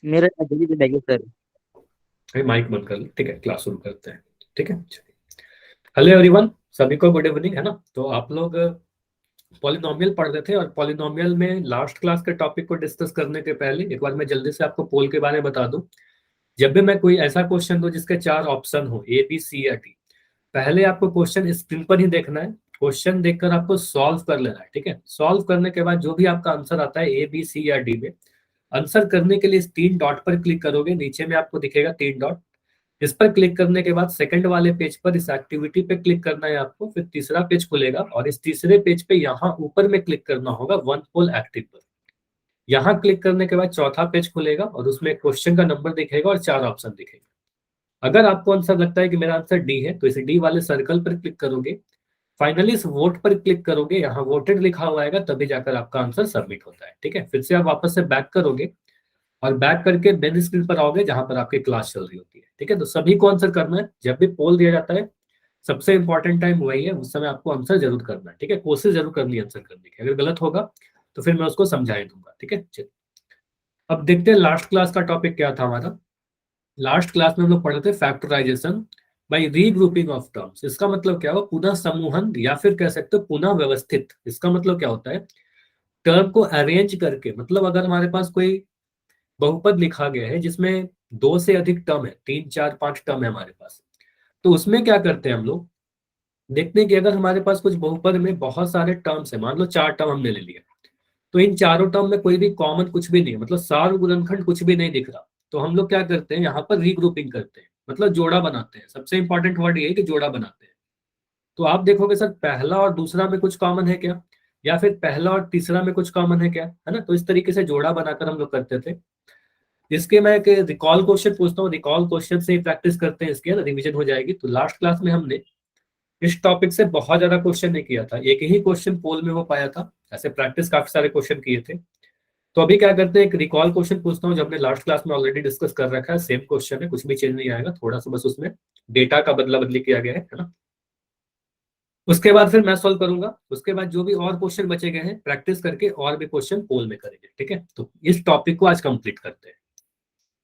मेरा जल्दी से लगे सर। अरे माइक बंद कर लो, ठीक है, क्लास शुरू करते हैं। ठीक है, चलिए। हेलो एवरीवन, सभी को गुड इवनिंग, है ना। तो आप लोग पॉलिनोमियल पढ़ रहे थे, और पॉलिनोमियल में लास्ट क्लास के टॉपिक को डिस्कस करने के पहले एक बार मैं जल्दी से आपको पोल के बारे में बता दूं। जब भी मैं कोई ऐसा क्वेश्चन दूं जिसके चार ऑप्शन हो, ए बी सी या डी, पहले आपको क्वेश्चन स्क्रीन पर ही देखना है। क्वेश्चन देखकर आपको सॉल्व कर लेना है। ठीक है, सॉल्व करने के बाद जो भी आपका आंसर आता है ए बी सी या डी में, आंसर करने के लिए इस तीन डॉट पर क्लिक करोगे, नीचे में आपको दिखेगा तीन डॉट। इस पर क्लिक करने के बाद सेकंड वाले पेज पर इस एक्टिविटी पे क्लिक करना है आपको, फिर तीसरा पेज खुलेगा और इस तीसरे पेज पे यहाँ ऊपर में क्लिक करना होगा वन पोल एक्टिव पर। यहाँ क्लिक करने के बाद चौथा पेज खुलेगा और उसमें क्वेश्चन का नंबर दिखेगा और चार ऑप्शन दिखेगा। अगर आपको आंसर लगता है कि मेरा आंसर डी है, तो इस डी वाले सर्कल पर क्लिक करोगे। फाइनली इस वोट पर क्लिक करोगे, यहाँ वोटेड लिखा हुआ आएगा, तभी जाकर आपका आंसर सबमिट होता है। ठीक है, फिर से आप वापस से बैक करोगे और बैक करके मेन स्क्रीन पर आओगे जहां पर आपकी क्लास चल रही होती है। ठीक है, तो सभी को आंसर करना है। जब भी पोल दिया जाता है, सबसे इंपॉर्टेंट टाइम वही है, उस समय आपको आंसर जरूर करना है। ठीक है, कोशिश जरूर करनी है आंसर करने की। अगर गलत होगा तो फिर मैं उसको समझा ही दूंगा। ठीक है, चलिए। अब देखते हैं लास्ट क्लास का टॉपिक क्या था हमारा। लास्ट क्लास में हम लोग पढ़े थे factorization by regrouping of terms. इसका मतलब क्या हुआ, पुनः समूहन, या फिर कह सकते हो पुनः व्यवस्थित। इसका मतलब क्या होता है, टर्म को अरेंज करके, मतलब अगर हमारे पास कोई बहुपद लिखा गया है जिसमें दो से अधिक टर्म है, तीन चार पांच टर्म है हमारे पास, तो उसमें क्या करते हैं हम लोग, देखते हैं कि अगर हमारे पास कुछ बहुपद में बहुत सारे टर्म्स है, मान लो चार टर्म हमने ले लिया, तो इन चारों टर्म में कोई भी कॉमन कुछ भी नहीं है, मतलब सार गुणनखंड कुछ भी नहीं दिख रहा, तो हम लोग क्या करते हैं, यहाँ पर रीग्रुपिंग करते हैं, मतलब जोड़ा बनाते हैं। सबसे इंपॉर्टेंट वर्ड ये है कि जोड़ा बनाते हैं। तो आप देखोगे सर पहला और दूसरा में कुछ कॉमन है क्या, या फिर पहला और तीसरा में कुछ कॉमन है क्या, है ना। तो इस तरीके से जोड़ा बनाकर हम लोग करते थे। इसके मैं एक रिकॉल क्वेश्चन पूछता हूँ, रिकॉल क्वेश्चन से ही प्रैक्टिस करते हैं, इसकी ना रिवीजन हो जाएगी। तो लास्ट क्लास में हमने इस टॉपिक से बहुत ज्यादा क्वेश्चन नहीं किया था, एक ही क्वेश्चन पोल में वो पाया था। ऐसे प्रैक्टिस काफी सारे क्वेश्चन किए थे। तो अभी क्या करते हैं, एक रिकॉल क्वेश्चन पूछता हूँ जो हमने लास्ट क्लास में ऑलरेडी डिस्कस कर रखा है। सेम क्वेश्चन है, कुछ भी चेंज नहीं आएगा, थोड़ा सा बस उसमें डेटा का बदला बदली किया गया है ना। उसके बाद फिर मैं सॉल्व करूंगा। उसके बाद जो भी और क्वेश्चन बचे गए हैं प्रैक्टिस करके और भी क्वेश्चन पोल में करेंगे। ठीक है, तो इस टॉपिक को आज कंप्लीट करते हैं।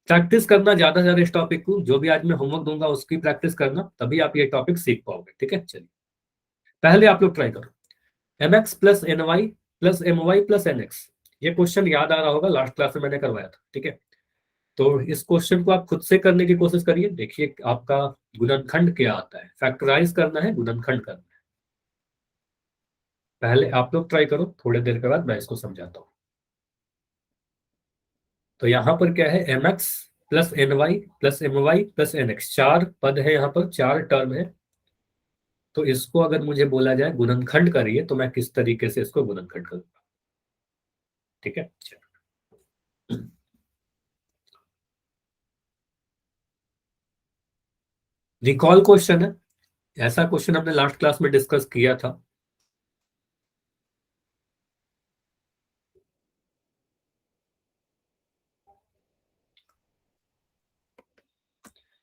प्रैक्टिस करना ज्यादा से ज्यादा इस टॉपिक को, जो भी आज मैं होमवर्क दूंगा उसकी प्रैक्टिस करना, तभी आप ये टॉपिक सीख पाओगे। ठीक है, चलिए। पहले आप लोग ट्राई करो, m x plus n y plus m y plus n x. ये क्वेश्चन याद आ रहा होगा, लास्ट क्लास में मैंने करवाया था। ठीक है, तो इस क्वेश्चन को आप खुद से करने की कोशिश करिए, देखिए आपका गुणनखंड क्या आता है। फैक्टराइज करना है, गुणनखंड करना है। पहले आप लोग ट्राई करो, थोड़ी देर के बाद मैं इसको समझाता हूँ। तो यहाँ पर क्या है, m x plus n y plus m y plus n x, चार पद है, यहाँ पर चार टर्म है। तो इसको अगर मुझे बोला जाए गुणनखंड करिए, तो मैं किस तरीके से इसको गुणनखंड करूंगा। ठीक है, रिकॉल क्वेश्चन है। ऐसा क्वेश्चन हमने लास्ट क्लास में डिस्कस किया था।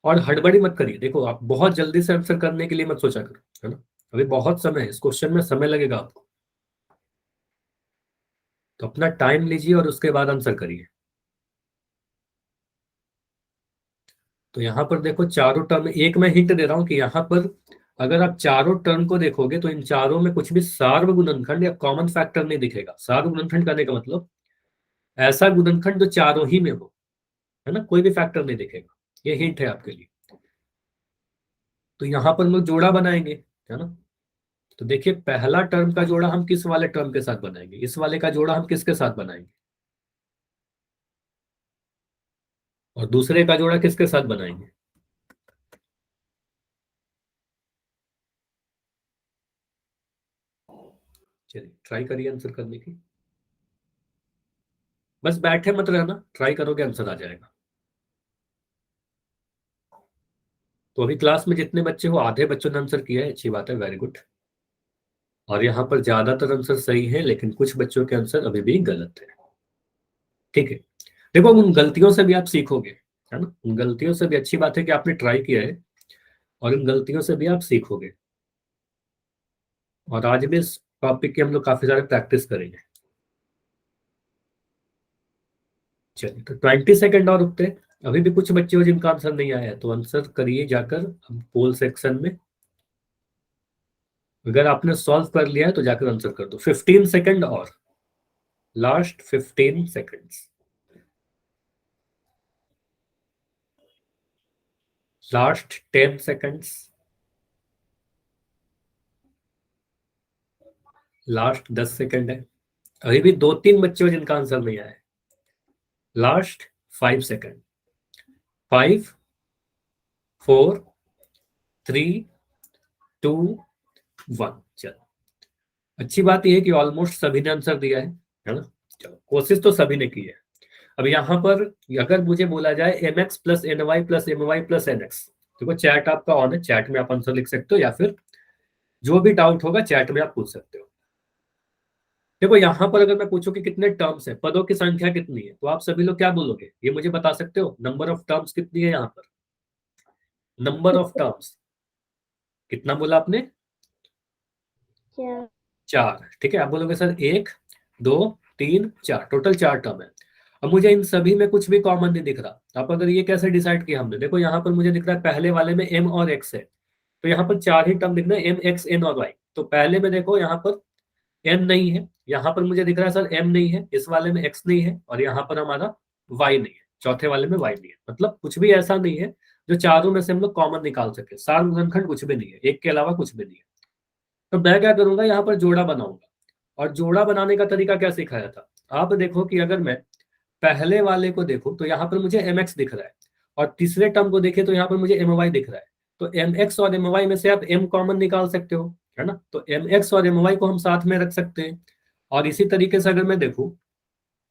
और हड़बड़ी मत करिए, देखो आप बहुत जल्दी से आंसर करने के लिए मत सोचा करो, है ना। अभी बहुत समय है, इस क्वेश्चन में समय लगेगा आपको, तो अपना टाइम लीजिए और उसके बाद आंसर करिए। तो यहाँ पर देखो चारों टर्म, एक मैं हिंट दे रहा हूँ कि यहाँ पर अगर आप चारों टर्म को देखोगे तो इन चारों में कुछ भी सार्वगुणनखंड या कॉमन फैक्टर नहीं दिखेगा। सार्वगुणनखंड करने का मतलब ऐसा गुणनखंड जो चारों ही में हो, है ना, कोई भी फैक्टर नहीं दिखेगा। ये हिंट है आपके लिए। तो यहाँ पर हम लोग जोड़ा बनाएंगे, है ना। तो देखिए पहला टर्म का जोड़ा हम किस वाले टर्म के साथ बनाएंगे, इस वाले का जोड़ा हम किसके साथ बनाएंगे, और दूसरे का जोड़ा किसके साथ बनाएंगे। चलिए ट्राई करिए आंसर करने की। बस बैठे मत रहना, ट्राई करोगे आंसर आ जाएगा। तो अभी क्लास में जितने बच्चे हो, आधे बच्चों ने आंसर किया है, अच्छी बात है, वेरी गुड। और यहाँ पर ज्यादातर आंसर सही है, लेकिन कुछ बच्चों के आंसर अभी भी गलत है। ठीक है, देखो उन गलतियों से भी आप सीखोगे, है ना। उन गलतियों से भी, अच्छी बात है कि आपने ट्राई किया है, और इन गलतियों से भी आप सीखोगे। और आज भी इस टॉपिक की हम लोग काफी सारे प्रैक्टिस करेंगे। चलिए तो 20 सेकंड और रुकते हैं। अभी भी कुछ बच्चे हो जिनका आंसर नहीं आया है, तो आंसर करिए जाकर पोल सेक्शन में। अगर आपने सॉल्व कर लिया है तो जाकर आंसर कर दो। 15 सेकंड और, last 15 seconds, last 10 seconds, last 10 second है। अभी भी 2-3 बच्चे हो जिनका आंसर नहीं आया है। Last 5 second, 5, 4, 3, 2, 1। चलो, अच्छी बात यह है कि ऑलमोस्ट सभी ने आंसर दिया है ना। चलो, कोशिश तो सभी ने की है। अब यहाँ पर अगर मुझे बोला जाए m x plus n y plus m y plus n x, देखो चैट आपका ऑन है, चैट में आप आंसर लिख सकते हो या फिर जो भी डाउट होगा चैट में आप पूछ सकते हो। देखो यहाँ पर अगर मैं पूछूं कि कितने टर्म्स है, पदों की संख्या कितनी है, तो आप सभी लोग क्या बोलोगे, ये मुझे बता सकते हो? नंबर ऑफ टर्म्स कितनी है यहाँ पर? नंबर ऑफ टर्म्स कितना बोला आपने? 4। ठीक है, आप बोलोगे सर 1, 2, 3, 4, टोटल 4 टर्म है। अब मुझे इन सभी में कुछ भी कॉमन नहीं दिख रहा। आप अगर ये कैसे डिसाइड किया हमने, देखो यहाँ पर मुझे दिख रहा है पहले वाले में m और x है, तो यहाँ पर 4 ही टर्म दिख रहे हैं, m, x, n और y। तो पहले में देखो यहाँ पर n नहीं है, यहाँ पर मुझे दिख रहा है सर m नहीं है, इस वाले में x नहीं है, और यहाँ पर हमारा y नहीं है, चौथे वाले में y नहीं है। मतलब कुछ भी ऐसा नहीं है जो चारों में से हम लोग कॉमन निकाल सके। सार गुणनखंड कुछ भी नहीं है, एक के अलावा कुछ भी नहीं है। तो मैं क्या करूंगा, यहाँ पर जोड़ा बनाऊंगा। और जोड़ा बनाने का तरीका क्या सिखाया था? आप देखो कि अगर मैं पहले वाले को देखूं तो यहाँ पर मुझे mx दिख रहा है, और तीसरे टर्म को देखें तो यहाँ पर मुझे my दिख रहा है। तो mx और my में से आप m कॉमन निकाल सकते हो, है ना। तो mx और my को हम साथ में रख सकते हैं। और इसी तरीके से अगर मैं देखूं,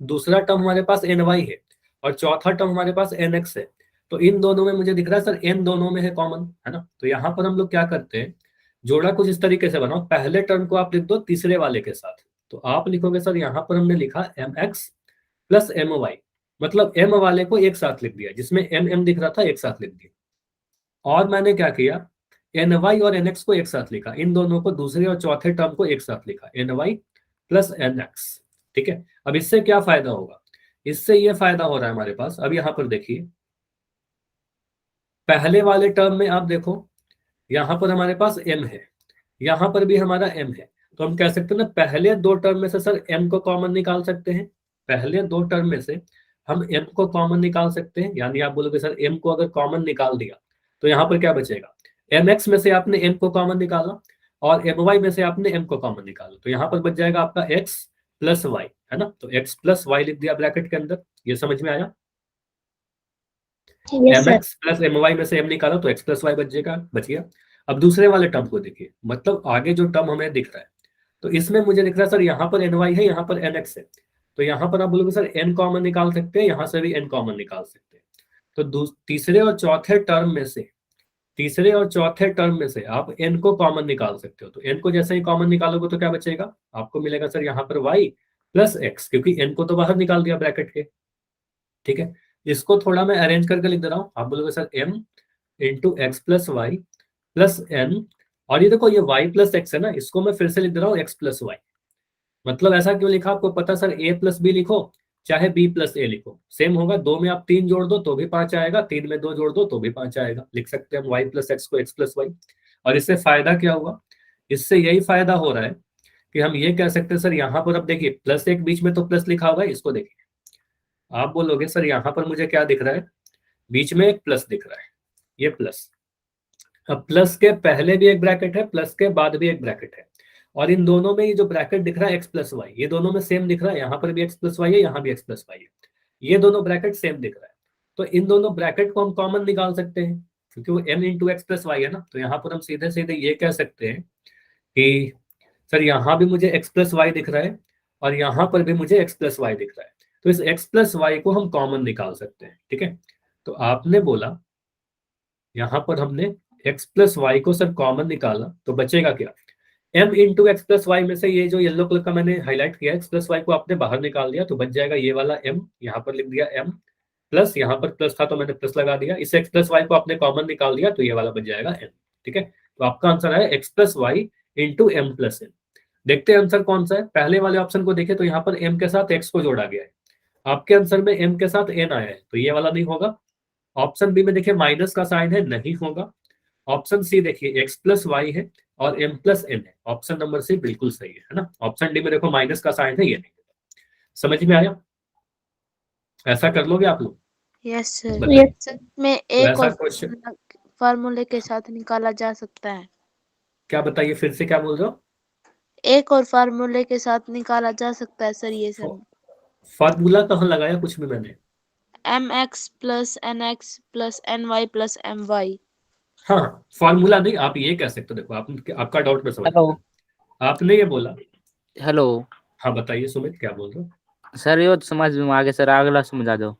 दूसरा टर्म हमारे पास ny है और चौथा टर्म हमारे पास nx है, तो इन दोनों में मुझे दिख रहा है सर n दोनों में है कॉमन, है ना। तो यहाँ पर हम लोग क्या करते हैं, जोड़ा कुछ इस तरीके से बनाओ, पहले टर्म को आप लिख दो तीसरे वाले के साथ। तो आप लिखोगे सर यहाँ पर हमने लिखा mx प्लस my, मतलब m वाले को एक साथ लिख दिया, जिसमें m दिख रहा था एक साथ लिख दिया। और मैंने क्या किया, ny और nx को एक साथ लिखा, इन दोनों को दूसरे और चौथे टर्म को एक साथ लिखा, ny प्लस nx। ठीक है, अब इससे क्या फायदा होगा? इससे ये फायदा हो रहा है हमारे पास, अब यहाँ पर देखिए पहले वाले टर्म में आप देखो, यहाँ पर हमारे पास m है, यहाँ पर भी हमारा m है। तो हम कह सकते हैं ना, पहले दो टर्म में से सर m को कॉमन निकाल सकते हैं, पहले दो टर्म में से हम m को कॉमन निकाल सकते हैं। यानी आप बोलोगे सर m को अगर कॉमन निकाल दिया तो यहाँ पर क्या बचेगा, mx में से आपने m को कॉमन निकाला और my में से आपने m को कॉमन निकाला, तो यहाँ पर बच जाएगा आपका x प्लस y, है ना। तो x प्लस y लिख दिया ब्रैकेट के अंदर। ये समझ में आया? mx प्लस my में से m निकाला तो x प्लस y बच गया। अब दूसरे वाले टर्म को देखिए, मतलब आगे जो टर्म हमें दिख रहा है, तो इसमें मुझे दिख रहा है सर यहाँ पर ny है, यहाँ पर nx है। तो यहाँ पर आप बोलोगे सर n कॉमन निकाल सकते हैं, यहाँ से भी n कॉमन निकाल सकते हैं। तो तीसरे और चौथे टर्म में से, तीसरे और चौथे टर्म में से आप n को कॉमन निकाल सकते हो। तो n को जैसे ही कॉमन निकालोगे तो क्या बचेगा, आपको मिलेगा सर यहाँ पर y प्लस x, क्योंकि n को तो बाहर निकाल दिया ब्रैकेट के। ठीक है, इसको थोड़ा मैं अरेंज करके लिख दे रहा हूँ। आप बोलोगे sir m into x plus y plus n, और ये देखो ये y प्लस एक्स है ना, इसको मैं फिर से लिख दे रहा हूँ x प्लस वाई। मतलब ऐसा क्यों लिखा आपको पता, सर a प्लस बी लिखो चाहे b प्लस ए लिखो, सेम होगा। 2 में आप 3 जोड़ दो तो भी 5 आएगा, 3 में 2 जोड़ दो तो भी 5 आएगा। लिख सकते हैं हम y प्लस एक्स को x प्लस वाई। और इससे फायदा क्या हुआ, इससे यही फायदा हो रहा है कि हम ये कह सकते हैं सर यहाँ पर, अब देखिए प्लस एक बीच में तो प्लस लिखा होगा, इसको देखिए आप बोलोगे सर यहाँ पर मुझे क्या दिख रहा है, बीच में एक प्लस दिख रहा है, ये प्लस। अब प्लस के पहले भी एक ब्रैकेट है, प्लस के बाद भी एक ब्रैकेट है, और इन दोनों में ये जो ब्रैकेट दिख रहा है एक्स प्लस वाई, ये दोनों में सेम दिख रहा है, यहाँ पर भी एक्स प्लस वाई है, यहाँ भी एक्स प्लस वाई है, ये दोनों ब्रैकेट सेम दिख रहा है। तो इन दोनों ब्रैकेट को हम कॉमन निकाल सकते हैं, क्योंकि वो m into x plus y है ना। तो यहाँ पर हम सीधे सीधे ये कह सकते हैं कि सर यहाँ भी मुझे एक्स प्लस वाई दिख रहा है और यहाँ पर भी मुझे एक्स प्लस वाई दिख रहा है, तो इस एक्स प्लस वाई को हम कॉमन निकाल सकते हैं। ठीक है, तो आपने बोला यहाँ पर हमने x प्लस वाई को सर कॉमन निकाला, तो बचेगा क्या, m into x plus y में से ये जो येलो कलर का मैंने हाईलाइट किया एक्स प्लस वाई को आपने बाहर निकाल दिया, तो बच जाएगा ये वाला m, यहाँ पर लिख दिया m प्लस, यहाँ पर प्लस था तो मैंने प्लस लगा दिया। इस एक्स प्लस वाई को आपने कॉमन निकाल दिया तो ये वाला बच जाएगा m। ठीक है, तो आपका आंसर है x plus y into m plus n. देखते हैं आंसर कौन सा है। पहले वाले ऑप्शन को देखें तो यहाँ पर m के साथ x को जोड़ा गया है। आपके आंसर में m के साथ n आया है तो ये वाला नहीं होगा। ऑप्शन बी में देखिए माइनस का साइन है, नहीं होगा। ऑप्शन सी देखिए x प्लस वाई है और m प्लस n है, ऑप्शन नंबर सी बिल्कुल सही है ना। ऑप्शन डी में देखो माइनस का साइन है, ये नहीं। समझ में आया? ऐसा कर लोगे आप लोग? Yes sir. बताइए। सर में तो एक ऐसा और क्वेश्चन फार्मूले के साथ निकाला जा सकता है। क्या बताइए, फिर से क्या बोल रहे हो? एक और फार्मूले के साथ निकाला जा सकता है सर ये सर। फार्मूला कहाँ लगाया कुछ भी मैंने? mx plus nx plus ny plus my। हाँ, फार्मूला नहीं, आप ये कह सकते हो। देखो आपका डाउट मैं समझ हेलो। गया। आपने ये बोला। हेलो हाँ बताइए सुमित, क्या बोल रहे हो? सर, ये तो समझ में आ गया सर, अगला समझा दो।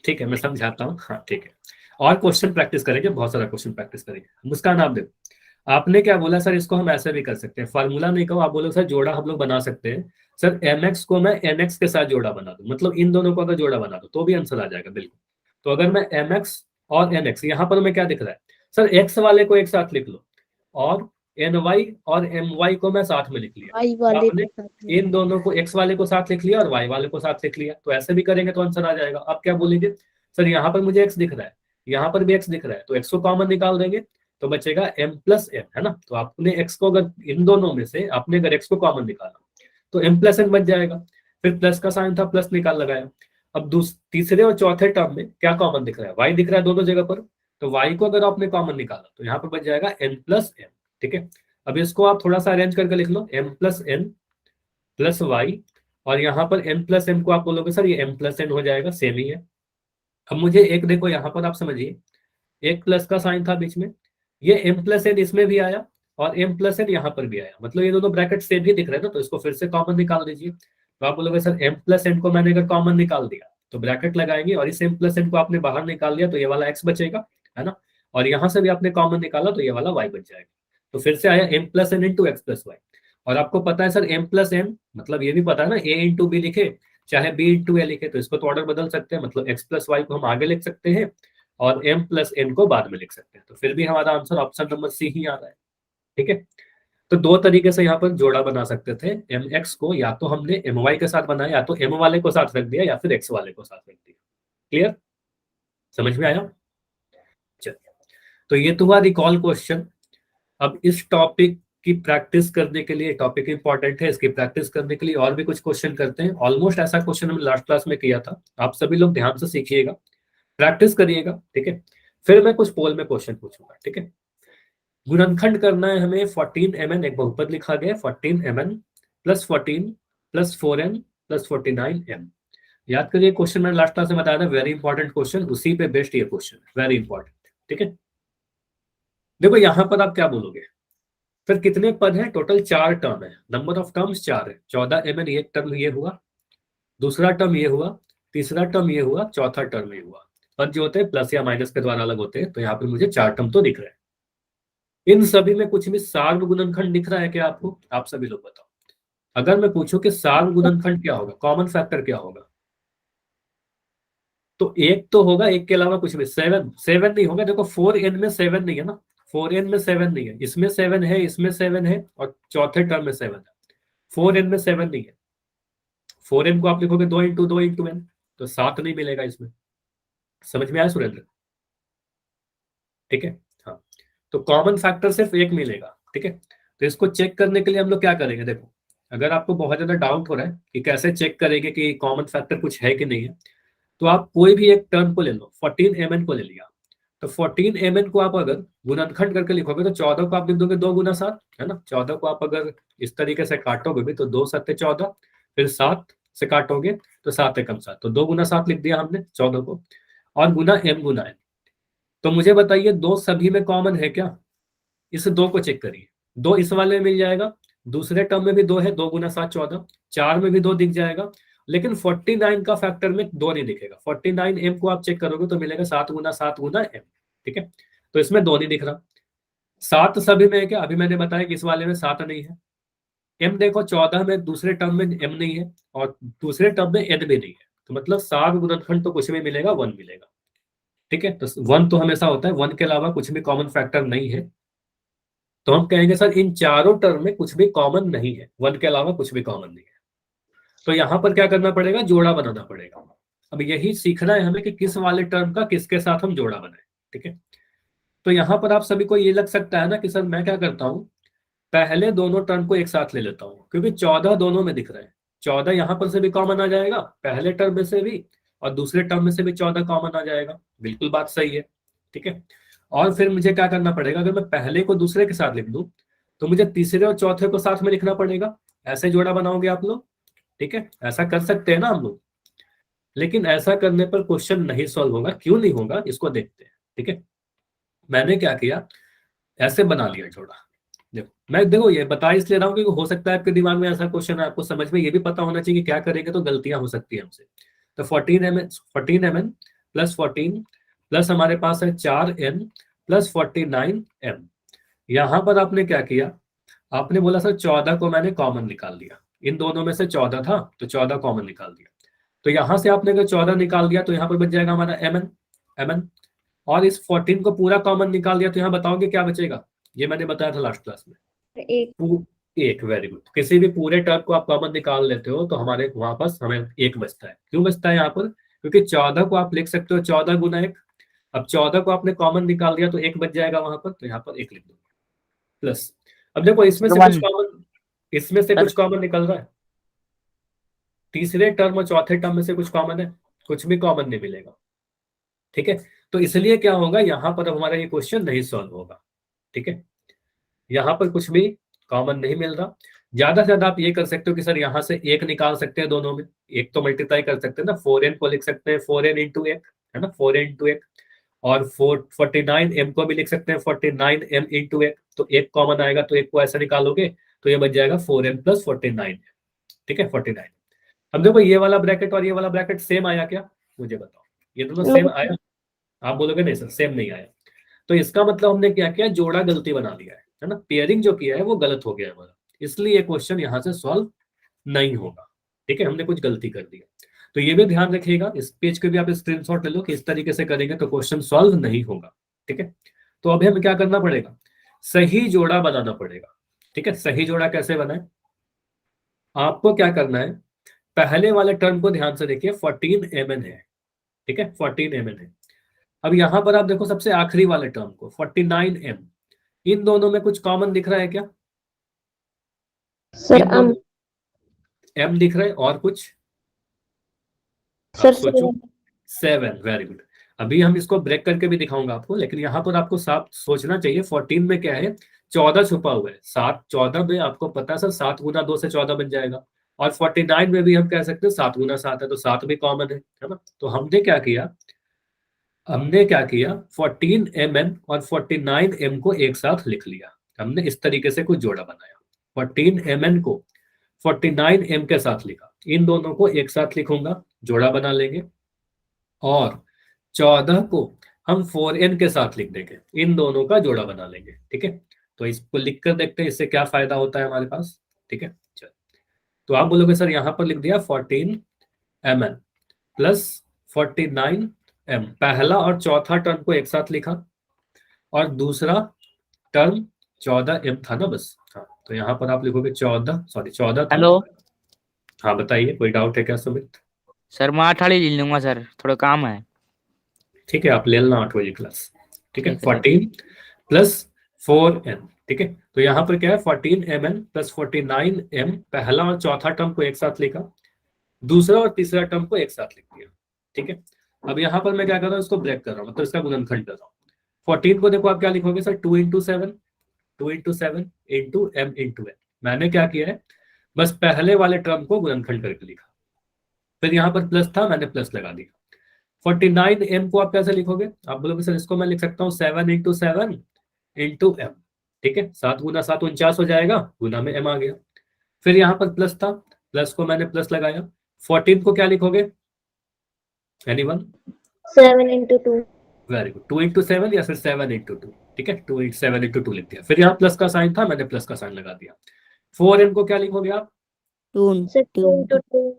ठीक है, मैं समझाता हूँ। हाँ ठीक है, और क्वेश्चन प्रैक्टिस करेंगे, बहुत सारा क्वेश्चन प्रैक्टिस करेंगे। मुस्कान आप देखो, आपने क्या बोला सर, इसको हम ऐसे भी कर सकते हैं, फार्मूला नहीं कहो, आप बोलो सर जोड़ा हम लोग बना सकते हैं। सर mx को मैं nx के साथ जोड़ा बना दूं, मतलब इन दोनों को अगर जोड़ा बना दो तो भी आंसर आ जाएगा बिल्कुल। तो अगर मैं mx और nx, यहाँ पर मैं क्या दिख रहा है सर, x वाले को एक साथ लिख लो और ny और my को मैं साथ में लिख लिया। y तो वाले आपने के साथ में। इन दोनों को, x वाले को साथ लिख लिया और y वाले को साथ लिख लिया, तो ऐसे भी करेंगे तो आंसर आ जाएगा। आप क्या बोलेंगे सर, यहाँ पर मुझे x दिख रहा है, यहाँ पर भी x दिख रहा है, तो x को कॉमन निकाल देंगे तो बचेगा m प्लस n, है ना। तो आपने x को, अगर इन दोनों में से आपने अगर x को कॉमन निकाला तो m प्लस n बच जाएगा। फिर प्लस का साइन था, प्लस निकाल लगाया। अब तीसरे और चौथे टर्म में क्या कॉमन दिख रहा है, y दिख रहा है दोनों जगह पर, तो y को अगर आपने कॉमन निकाला तो यहाँ पर बच जाएगा n प्लस n। ठीक है, अब इसको आप थोड़ा सा अरेंज करके लिख लो, m plus n plus y, और यहाँ पर n प्लस m को आप बोलोगे सर ये m प्लस n हो जाएगा, सेम ही है। अब मुझे एक देखो यहाँ पर, आप समझिए, एक प्लस का साइन था बीच में, ये m प्लस एन इसमें भी आया और m प्लस एन यहाँ पर भी आया, मतलब ये दोनों ब्रैकेट सेम ही दिख रहे हैं ना, तो इसको फिर से कॉमन निकाल दीजिए। तो आप बोलोगे सर m प्लस एन को मैंने अगर कॉमन निकाल दिया तो ब्रैकेट लगाएंगे, और इस m प्लस एन को आपने बाहर निकाल दिया तो ये वाला x बचेगा, है ना। और यहाँ से भी आपने कॉमन निकाला तो ये वाला y बच जाएगा। तो फिर से आया m plus n into x plus y. और आपको पता है सर m प्लस एन, मतलब ये भी पता है ना, a इंटू बी लिखे चाहे b इंटू ए लिखे, तो इसको तो ऑर्डर बदल सकते हैं, मतलब x प्लस वाई को हम आगे लिख सकते हैं और m प्लस n को बाद में लिख सकते हैं। तो फिर भी हमारा आंसर ऑप्शन नंबर सी ही आ रहा है। ठीक है, तो दो तरीके से यहाँ पर जोड़ा बना सकते थे। mx को या तो हमने my के साथ बनाया, या तो m वाले को साथ रख दिया, या फिर x वाले को साथ रख दिया। क्लियर? समझ में आया? चलिए, तो ये तो हुआ रिकॉल क्वेश्चन। अब इस टॉपिक की प्रैक्टिस करने के लिए, टॉपिक इंपॉर्टेंट है, इसकी प्रैक्टिस करने के लिए और भी कुछ क्वेश्चन करते हैं। ऑलमोस्ट ऐसा क्वेश्चन हमने लास्ट क्लास में किया था, आप सभी लोग ध्यान से सीखिएगा, प्रैक्टिस करिएगा। ठीक है, फिर मैं कुछ पोल में क्वेश्चन पूछूंगा। ठीक है, गुणनखंड करना है हमें 14mn, एक बहुपद लिखा गया 14mn plus 14 plus 4n plus 49m। याद करिए, क्वेश्चन मैंने लास्ट क्लास में बताया था, वेरी इंपॉर्टेंट क्वेश्चन, उसी पे बेस्ड ये क्वेश्चन, वेरी इंपॉर्टेंट। ठीक है, देखो यहां पर आप क्या बोलोगे, फिर कितने पद हैं, टोटल 4 टर्म है, नंबर ऑफ टर्म्स 4 है। 14mn एक टर्म ये हुआ, दूसरा टर्म ये हुआ, तीसरा टर्म ये हुआ, चौथा टर्म ये हुआ। पद जो होते हैं प्लस या माइनस के द्वारा अलग होते हैं, तो यहाँ पर मुझे 4 टर्म तो दिख रहे हैं। इन सभी में कुछ भी सार्व गुणनखंड दिख रहा है क्या आपको? आप सभी लोग बताओ, अगर मैं पूछूं कि सार्व गुणनखंड क्या होगा, कॉमन फैक्टर क्या होगा, तो एक तो होगा, एक के अलावा कुछ भी। 7 7 नहीं होगा, देखो 4n में 7 नहीं है ना, 4n में 7 नहीं है, इसमें 7 है, इसमें 7 है, और चौथे टर्म में 7 है। 4n में 7 नहीं है, 4n को आप लिखोगे 2 इंटू n, तो 7 नहीं मिलेगा इसमें। समझ में आया सुरेंद्र? ठीक है, हाँ, तो कॉमन फैक्टर सिर्फ एक मिलेगा। ठीक है, तो इसको चेक करने के लिए हम लोग क्या करेंगे, देखो अगर आपको बहुत ज्यादा डाउट हो रहा है कि कैसे चेक करेंगे कि कॉमन फैक्टर कुछ है कि नहीं है, तो आप कोई भी एक टर्म को ले लो, 14mn को ले लिया, तो 14mn को आप अगर गुणनखंड करके लिखोगे तो 14 को आप लिख दोगे 2 गुना 7, है ना। 14 को आप अगर इस तरीके से काटोगे भी तो 2 7 14, फिर 7 से काटोगे तो 7 एकम 7, तो 2 गुना 7 लिख दिया हमने 14 को, और गुना m गुना n। तो मुझे बताइए दो सभी में कॉमन है क्या? इस दो को चेक करिए, दो इस वाले में मिल जाएगा, दूसरे टर्म में भी 2 है, 2 गुना 7 14, 4 में भी 2 दिख जाएगा, लेकिन 49 का फैक्टर में 2 नहीं दिखेगा। 49m को आप चेक करोगे तो मिलेगा 7 गुना 7 गुना m। ठीक है, तो इसमें 2 नहीं दिख रहा। 7 सभी में है क्या? अभी मैंने बताया कि इस वाले में 7 नहीं है। m देखो 14 में दूसरे टर्म में m नहीं है, और दूसरे टर्म में n भी नहीं है, तो मतलब 7 गुणनखंड तो कुछ भी मिलेगा, 1 मिलेगा। ठीक है, तो 1 तो हमेशा होता है, 1 के अलावा कुछ भी कॉमन फैक्टर नहीं है। तो हम कहेंगे सर इन चारों टर्म में कुछ भी कॉमन नहीं है, 1 के अलावा कुछ भी कॉमन नहीं है। तो यहां पर क्या करना पड़ेगा, जोड़ा बनाना पड़ेगा। अब यही सीखना है हमें कि किस वाले टर्म का किसके साथ हम जोड़ा बनाए। ठीक है, तो यहाँ पर आप सभी को ये लग सकता है ना कि सर मैं क्या करता हूँ, पहले दोनों टर्म को एक साथ ले लेता हूँ, क्योंकि 14 दोनों में दिख रहे हैं। 14 यहाँ पर से भी कॉमन आ जाएगा, पहले टर्म में से भी और दूसरे टर्म में से भी 14 कॉमन आ जाएगा। बिल्कुल बात सही है। ठीक है, और फिर मुझे क्या करना पड़ेगा, अगर मैं पहले को दूसरे के साथ लिख दूं तो मुझे तीसरे और चौथे को साथ में लिखना पड़ेगा। ऐसे जोड़ा बनाओगे आप लोग। ठीक है, ऐसा कर सकते हैं ना हम लोग, लेकिन ऐसा करने पर क्वेश्चन नहीं सॉल्व होगा। क्यों नहीं होगा इसको देखते हैं। ठीक है, मैंने क्या किया, ऐसे बना लिया जोड़ा। देखो ये बता इसलिए रहा हूँ क्योंकि हो सकता है आपके दिमाग में ऐसा क्वेश्चन है, आपको समझ में ये भी पता होना चाहिए कि क्या करेंगे तो गलतियां हो सकती है हमसे। तो 14 mn प्लस 14 प्लस हमारे पास है 4n प्लस 49m। यहां पर आपने क्या किया, आपने बोला सर 14 को मैंने कॉमन निकाल लिया, इन दोनों में से 14 था तो 14 कॉमन निकाल दिया। तो यहां से आपने अगर 14 निकाल दिया तो यहाँ पर बच जाएगा हमारा mn, और इस 14 को पूरा कॉमन निकाल दिया तो यहाँ बताओगे क्या बचेगा। ये मैंने बताया था लास्ट क्लास में, एक। वेरी गुड, किसी भी पूरे टर्म को आप कॉमन निकाल लेते हो तो हमारे वहां पास हमें एक बचता है। क्यों बचता है यहाँ पर, क्योंकि 14 को आप लिख सकते हो 14 गुना 1। अब 14 को आपने कॉमन निकाल दिया तो एक बच जाएगा वहां पर, तो यहाँ पर एक लिख दो प्लस। अब देखो इसमें से कुछ कॉमन, इसमें से कुछ कॉमन निकल रहा है, तीसरे टर्म और चौथे टर्म में से कुछ कॉमन है, कुछ भी कॉमन नहीं मिलेगा। ठीक है, तो इसलिए क्या होगा, यहाँ पर अब हमारा ये क्वेश्चन नहीं सॉल्व होगा। ठीक है, यहाँ पर कुछ भी कॉमन नहीं मिल रहा। ज्यादा से ज्यादा आप ये कर सकते हो कि सर यहाँ से एक निकाल सकते हैं दोनों में, एक तो मल्टीप्लाई कर सकते हैं ना, 4n को लिख सकते हैं 4n इंटू एक, है ना, 4n इंटू एक। और 49m को भी लिख सकते हैं 49m इंटू एक, तो एक कॉमन आएगा तो एक को ऐसा निकालोगे तो ये बच जाएगा 4m प्लस 49। ठीक है, 49। अब देखो ये वाला ब्रैकेट और ये वाला ब्रैकेट सेम आया क्या, मुझे बताओ, ये दोनों सेम आया। आप बोलोगे नहीं सर सेम नहीं आया, तो इसका मतलब हमने क्या किया, जोड़ा गलती बना लिया है ना, पेयरिंग जो किया है वो गलत हो गया है हमारा, इसलिए क्वेश्चन यहाँ से सॉल्व नहीं होगा। ठीक है, हमने कुछ गलती कर दी। तो ये भी ध्यान रखिएगा, इस पेज के भी आप स्क्रीनशॉट ले लो कि इस तरीके से करेंगे तो क्वेश्चन सॉल्व नहीं होगा। ठीक है, तो अभी हमें क्या करना पड़ेगा, सही जोड़ा बनाना पड़ेगा। ठीक है, सही जोड़ा कैसे बनाए, आपको क्या करना है, पहले वाले टर्म को ध्यान से देखिए 14mn है। ठीक है, 14mn है। अब यहां पर आप देखो सबसे आखिरी वाले टर्म को 49m, इन दोनों में कुछ कॉमन दिख रहा है क्या सर? m दिख रहा है और कुछ सर सोचो, 7। वेरी गुड, अभी हम इसको ब्रेक करके भी दिखाऊंगा आपको, लेकिन यहाँ पर आपको साफ सोचना चाहिए 14 में क्या है, 14 छुपा हुआ है। 7 14 में आपको पता है सर 7 गुना 2 से 14 बन जाएगा, और 49 में भी हम कह सकते हैं 7 गुना 7 है तो 7 भी कॉमन है ना। तो हमने क्या किया, 14mn और 49m को एक साथ लिख लिया, हमने इस तरीके से कुछ जोड़ा बनाया। 14mn को 49m के साथ लिखा, इन दोनों को एक साथ लिखूंगा, जोड़ा बना लेंगे। और 14 को हम 4n के साथ लिख देंगे, इन दोनों का जोड़ा बना लेंगे। ठीक है, तो इसको लिख कर देखते हैं इससे क्या फायदा होता है हमारे पास। ठीक है, चलो, तो आप बोलोगे सर यहाँ पर लिख दिया 14mn प्लस 49m, पहला और चौथा टर्म को एक साथ लिखा, और दूसरा टर्म 14m था ना बस। हाँ, तो यहाँ पर आप लिखोगे 14 था। हेलो हाँ बताइए, कोई डाउट है क्या सुमित? सर, मैं 8 वाली ले लूंगा सर, थोड़ा काम है। ठीक है, आप ले लेना 8 बजे क्लास। ठीक है, ठीक है। 14 प्लस 4n। ठीक है, तो यहाँ पर क्या है 14mn प्लस 49m, पहला और चौथा टर्म को एक साथ लिखा, दूसरा और तीसरा टर्म को एक साथ लिख दिया। ठीक है, अब यहाँ पर मैं क्या कर रहा हूँ, इसको ब्रेक कर रहा हूँ, मतलब इसका गुणनखंड कर रहा हूँ। 14 को देखो आप क्या लिखोगे sir, 2 into 7 into m into n। मैंने क्या किया है, बस पहले वाले टर्म को गुणनखंड करके लिखा, फिर यहाँ पर प्लस था मैंने प्लस लगा दिया। 49m को आप कैसे लिखोगे, आप बोलोगे सर इसको मैं लिख सकता हूँ 7 इंटू 7 इंटू m। ठीक है, 7 गुना 7 49 हो जाएगा, गुना में m आ गया। फिर यहाँ पर प्लस था, प्लस को मैंने प्लस लगाया। 14 को क्या लिखोगे, anyone? 7 into 2। Very good, 2 into 7 या फिर 7 इंटू 2। ठीक है, 7 इंटू 2 लिख दिया, फिर यहाँ प्लस का साइन था मैंने प्लस का साइन लगा दिया। 4n को क्या लिखोगे आप, 2 इंटू 2।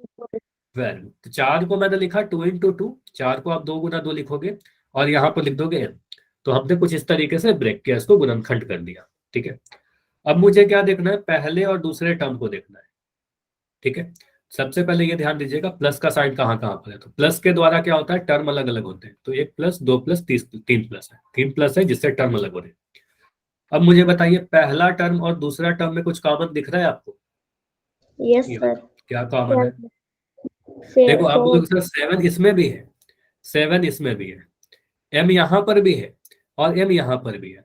वेरी गुड, तो 4 को मैंने लिखा 2 इंटू 2, 4 को आप 2 गुना 2 लिखोगे और यहाँ पर लिख दोगे n। तो हमने कुछ इस तरीके से ब्रेक किया, इसको गुणनखंड कर दिया। ठीक है, अब मुझे क्या देखना है, पहले और दूसरे टर्म को देखना है। ठीक है, सबसे पहले ये ध्यान दीजिएगा प्लस का साइन कहाँ कहाँ पर है। तो प्लस के द्वारा क्या होता है, टर्म अलग अलग होते हैं। तो 1 प्लस 2 प्लस 3 प्लस है, 3 प्लस है जिससे टर्म अलग हो रही है। अब मुझे बताइए पहला टर्म और दूसरा टर्म में कुछ कॉमन दिख रहा है आपको? Yes, ये sir. क्या कॉमन है? Say देखो आप four. लोग सर 7 इसमें भी है, 7 इसमें भी है, m यहाँ पर भी है और m यहाँ पर भी है।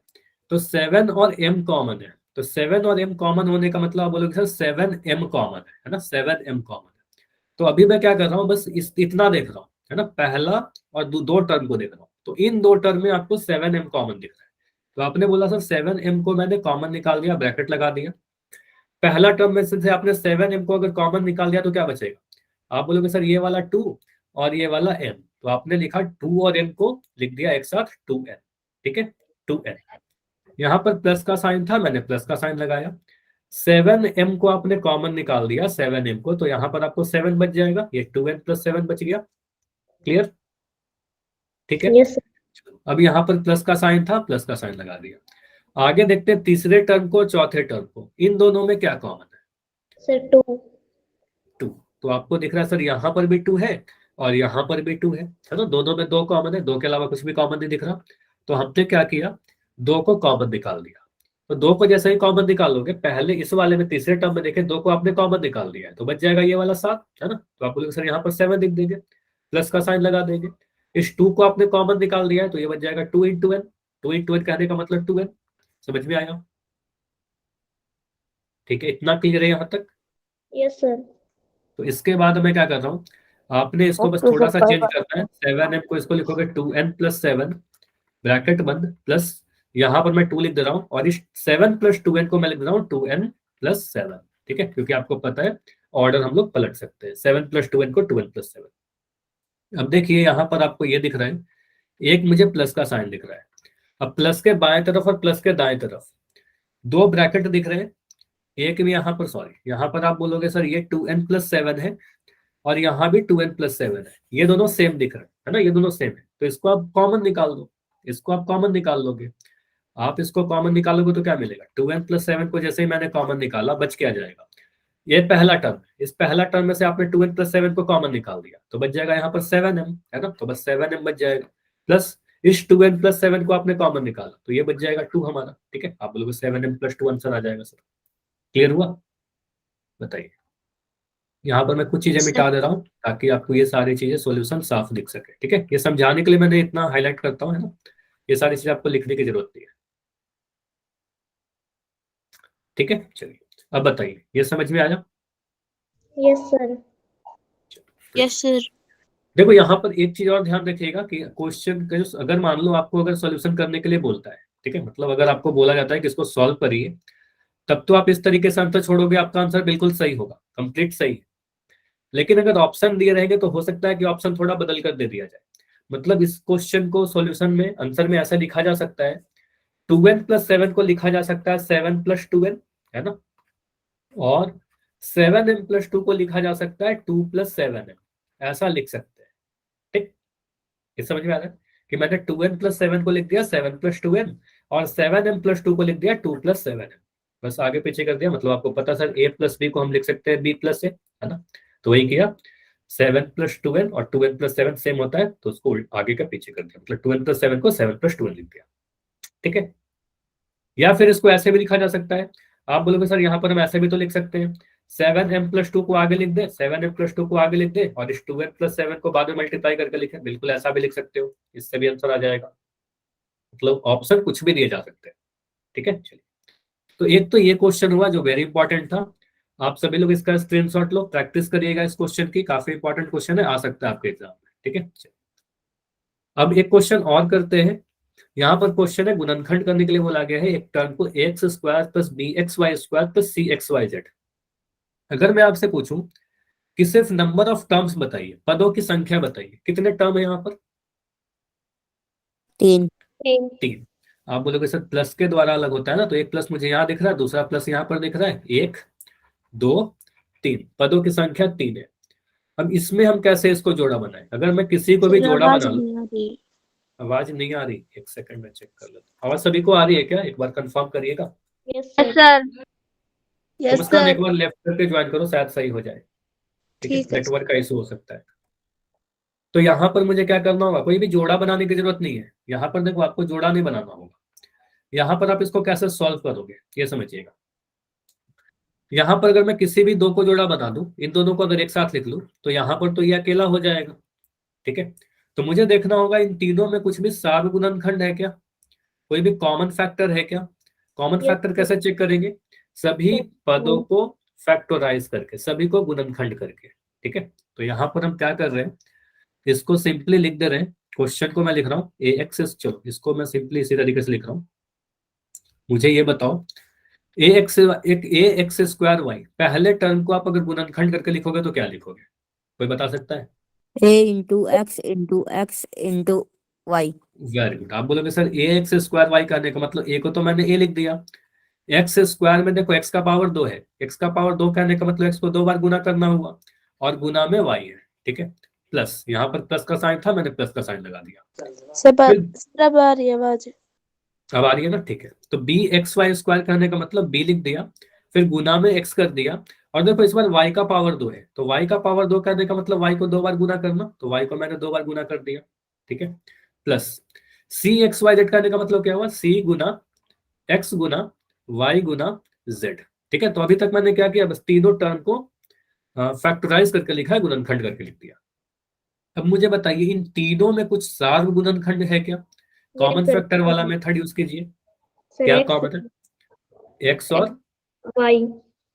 तो 7 और m कॉमन है। तो 7 और m कॉमन होने का मतलब आप बोलोगे सर 7m कॉमन है ना, 7m कॉमन है। तो अभी मैं क्या कर रहा हूँ, बस इतना देख रहा हूँ, है ना, पहला और दो टर्म को देख रहा हूँ। तो इन दो टर्म में आपको 7m कॉमन दिख रहा है। तो आपने बोला सर 7m को मैंने कॉमन निकाल दिया, ब्रैकेट लगा दिया। पहला टर्म में से आपने 7m को अगर कॉमन निकाल दिया तो क्या बचेगा? आप बोलोगे सर ये वाला 2 और ये वाला m। तो आपने लिखा 2 और m को लिख दिया एक साथ 2n, ठीक है, 2n। यहाँ पर प्लस का साइन था, मैंने प्लस का साइन लगाया। 7m को आपने कॉमन निकाल दिया, 7m को, तो यहाँ पर आपको 7 बच जाएगा, ये 2n प्लस 7 बच गया। क्लियर? ठीक है। Yes, sir. अब यहाँ पर प्लस का साइन था, प्लस का साइन लगा दिया। आगे देखते हैं तीसरे टर्म को, चौथे टर्म को, इन दोनों में क्या कॉमन है? Sir, two. 2। तो आपको दिख रहा है सर यहाँ पर भी 2 है और यहाँ पर भी 2 है ना, दोनों में 2 कॉमन है, 2 के अलावा कुछ भी कॉमन नहीं दिख रहा। तो हमने क्या किया, 2 को कॉमन निकाल दिया। तो 2 को जैसे ही कॉमन निकालोगे, पहले इस वाले में तीसरे टर्म में देखें 2 को आपने कॉमन निकाल दिया है, तो बच जाएगा ये वाला 7, है ना। तो आप बोलोगे सर यहाँ पर 7 लिख देंगे, प्लस का साइन लगा देंगे। इस 2 को आपने कॉमन निकाल दिया है तो ये बच जाएगा 2 इंटू एन। 2 इंटू एन कहने का मतलब 2n। समझ में आया? ठीक है, इतना क्लियर है यहाँ तक? Yes, sir. तो इसके बाद मैं क्या कर रहा हूँ, आपने इसको बस Okay, थोड़ा sir. सा चेंज करना है। 7m को इसको लिखोगे 2n प्लस 7 ब्रैकेट बंद प्लस, यहाँ पर मैं 2 लिख दे रहा हूँ और इस 7 प्लस 2n को मैं लिख दे रहा हूँ 2n प्लस 7। ठीक है, क्योंकि आपको पता है ऑर्डर हम लोग पलट सकते हैं, 7 प्लस 2n को 2n प्लस 7। अब देखिए यहाँ पर आपको ये दिख रहा है, एक मुझे प्लस का साइन दिख रहा है। अब प्लस के बाएं तरफ और प्लस के दाएं तरफ 2 ब्रैकेट दिख रहे हैं, एक भी यहाँ पर, सॉरी यहाँ पर आप बोलोगे सर ये 2n प्लस 7 है और यहाँ भी 2n प्लस 7 है, ये दोनों सेम दिख रहे हैं, है ना, ये दोनों सेम है। तो इसको आप कॉमन निकाल दो, इसको आप कॉमन निकाल लोगे। आप इसको कॉमन निकालोगे तो क्या मिलेगा, 2n प्लस 7 को जैसे ही मैंने कॉमन निकाला बच क्या जाएगा, ये पहला टर्म। इस पहला टर्म में से आपने 2n प्लस 7 को कॉमन निकाल दिया तो बच जाएगा यहाँ पर 7m, है ना, तो बस 7m बच जाएगा। प्लस इस 2n प्लस 7 को आपने कॉमन निकाला तो ये बच जाएगा 2 हमारा। ठीक है, आप बोलोगे 7m प्लस 2 आंसर आ जाएगा सर। क्लियर हुआ? बताइए। यहाँ पर मैं कुछ चीजें मिटा दे रहा हूँ ताकि आपको ये सारी चीजें सॉल्यूशन साफ दिख सके। ठीक है, ये समझाने के लिए मैंने इतना हाईलाइट करता हूँ, है ना, ये सारी चीजें आपको लिखने की जरूरत नहीं है। ठीक है, चलिए अब बताइए, ये समझ में आया? Yes, sir. Yes sir. देखो यहाँ पर एक चीज और ध्यान रखिएगा कि क्वेश्चन का जो, अगर मान लो आपको अगर सॉल्यूशन करने के लिए बोलता है, ठीक है, मतलब अगर आपको बोला जाता है कि इसको सॉल्व करिए, तब तो आप इस तरीके से आंसर छोड़ोगे, आपका आंसर बिल्कुल सही होगा, कंप्लीट सही है। लेकिन अगर ऑप्शन दिए रहेंगे तो हो सकता है कि ऑप्शन थोड़ा बदल कर दे दिया जाए। मतलब इस क्वेश्चन को सॉल्यूशन में, आंसर में ऐसा लिखा जा सकता है, 2n प्लस 7 को लिखा जा सकता है 7 प्लस 2n, है ना, और 7m प्लस 2 को लिखा जा सकता है 2 प्लस 7m, ऐसा लिख सकते हैं। ठीक, ये समझ में आ रहा है कि मैंने 2n प्लस 7 को लिख दिया 7 प्लस 2n और 7m प्लस 2 को लिख दिया 2 प्लस 7m, बस आगे पीछे कर दिया। मतलब आपको पता सर a प्लस b को हम लिख सकते हैं b प्लस a, है ना, तो वही किया। 7 प्लस 2n और 2n प्लस 7 सेम होता है तो उसको आगे का पीछे कर दिया, मतलब 2n प्लस 7 को 7 प्लस 2n लिख दिया। ठीक है, या फिर इसको ऐसे भी लिखा जा सकता है, आप बोलोगे सर यहाँ पर हम ऐसे भी तो लिख सकते हैं, 7m प्लस 2 को आगे लिख दे, 7m प्लस 2 को आगे लिख दे और इस 2n प्लस 7 को बाद में मल्टीप्लाई करके लिखे, बिल्कुल ऐसा भी लिख सकते हो, इससे भी आंसर आ जाएगा। मतलब ऑप्शन कुछ भी दिए जा सकते हैं। ठीक है, चलिए, तो एक तो ये क्वेश्चन हुआ जो वेरी इंपॉर्टेंट था, आप सभी लोग इसका स्क्रीनशॉट लो, प्रैक्टिस करिएगा इस क्वेश्चन की, काफी इंपॉर्टेंट क्वेश्चन है, आ सकता है आपके एग्जाम में। ठीक है, अब एक क्वेश्चन और करते हैं। यहाँ पर क्वेश्चन है, गुणनखंड करने के लिए बोला गया है एक टर्म को x square plus b x y square plus c x y z. अगर मैं आपसे पूछूं कि सिर्फ नंबर ऑफ टर्म्स बताइए, पदों की संख्या बताइए, कितने टर्म है यहाँ पर? 3. 3। आप बोलोगे सर प्लस के द्वारा अलग होता है ना, तो एक प्लस मुझे यहाँ दिख रहा है, दूसरा प्लस यहाँ पर दिख रहा है, 1 2 3, पदों की संख्या 3 है। अब इसमें हम कैसे इसको जोड़ा बनाए? अगर मैं किसी को भी जोड़ा आवाज बना लूं, नहीं आ रही। आवाज नहीं आ रही, एक सेकंड में चेक कर लेता हूं। आवाज सभी को आ रही है क्या? एक बार कंफर्म करिएगा। Yes, yes sir. सर। तो यस मुस्कान सर। एक बार लेफ्ट करके ज्वाइन करो, शायद सही हो जाए। ठीक है, ठीक है। नेटवर्क का इशू हो सकता है। तो यहाँ पर मुझे क्या करना होगा, कोई भी जोड़ा बनाने की जरूरत नहीं है। यहाँ पर देखो आपको जोड़ा नहीं बनाना होगा। यहाँ पर आप इसको कैसे सॉल्व करोगे ये समझिएगा। यहाँ पर अगर मैं किसी भी दो को जोड़ा बना दूं, इन दोनों को अगर एक साथ लिख लूं, तो यहाँ पर तो ये अकेला हो जाएगा। ठीक है, तो मुझे देखना होगा इन तीनों में कुछ भी सार्वगुणनखंड है क्या, कोई भी कॉमन फैक्टर है क्या। कॉमन Yes, फैक्टर कैसे चेक करेंगे, सभी Yes, पदों को फैक्टराइज करके, सभी को गुणनखंड करके। ठीक है, तो यहाँ पर हम क्या कर रहे हैं, इसको सिंपली लिख दे रहे हैं। क्वेश्चन को मैं लिख रहा हूँ ए एक्स, चलो इसको मैं सिंपली इसी तरीके से लिख रहा हूँ। मुझे ये बताओ, ए एक्स स्क्वायर वाई, पहले टर्म को आप अगर गुणनखंड करके लिखोगे तो क्या लिखोगे, कोई बता सकता है। x into y. Very good, आप बोलोगे sir a x square y करने का मतलब ए को तो मैंने ए लिख दिया, एक्स स्क्वायर में देखो एक्स का पावर 2 है, एक्स का पावर 2 करने का मतलब एक्स को 2 बार गुना करना हुआ, और गुना में वाई है। ठीक है, प्लस, यहाँ पर प्लस का साइन था, मैंने प्लस का साइन लगा दिया। सर अब आ रही है आवाज। अब आ रही है ना, ठीक है। तो बी एक्स वाई स्क्वायर करने का मतलब बी लिख दिया, फिर गुना में एक्स कर दिया, और देखो इस बार y का पावर 2 है, तो y का पावर 2 करने का मतलब y को 2 बार गुना करना, तो y को मैंने 2 बार गुना कर दिया। ठीक है, plus c x y Z करने का मतलब क्या हुआ, सी गुना एक्स गुना वाई गुना जेड। ठीक है, तो अभी तक मैंने क्या किया, बस तीनों टर्म को फैक्टराइज करके लिखा है, गुणनखंड करके लिख दिया। अब मुझे बताइए इन तीनों में कुछ सार्व गुणनखंड है क्या, कॉमन sir. फैक्टर वाला मेथड यूज कीजिए। Sir, क्या X, कॉमन है, एक्स और Y.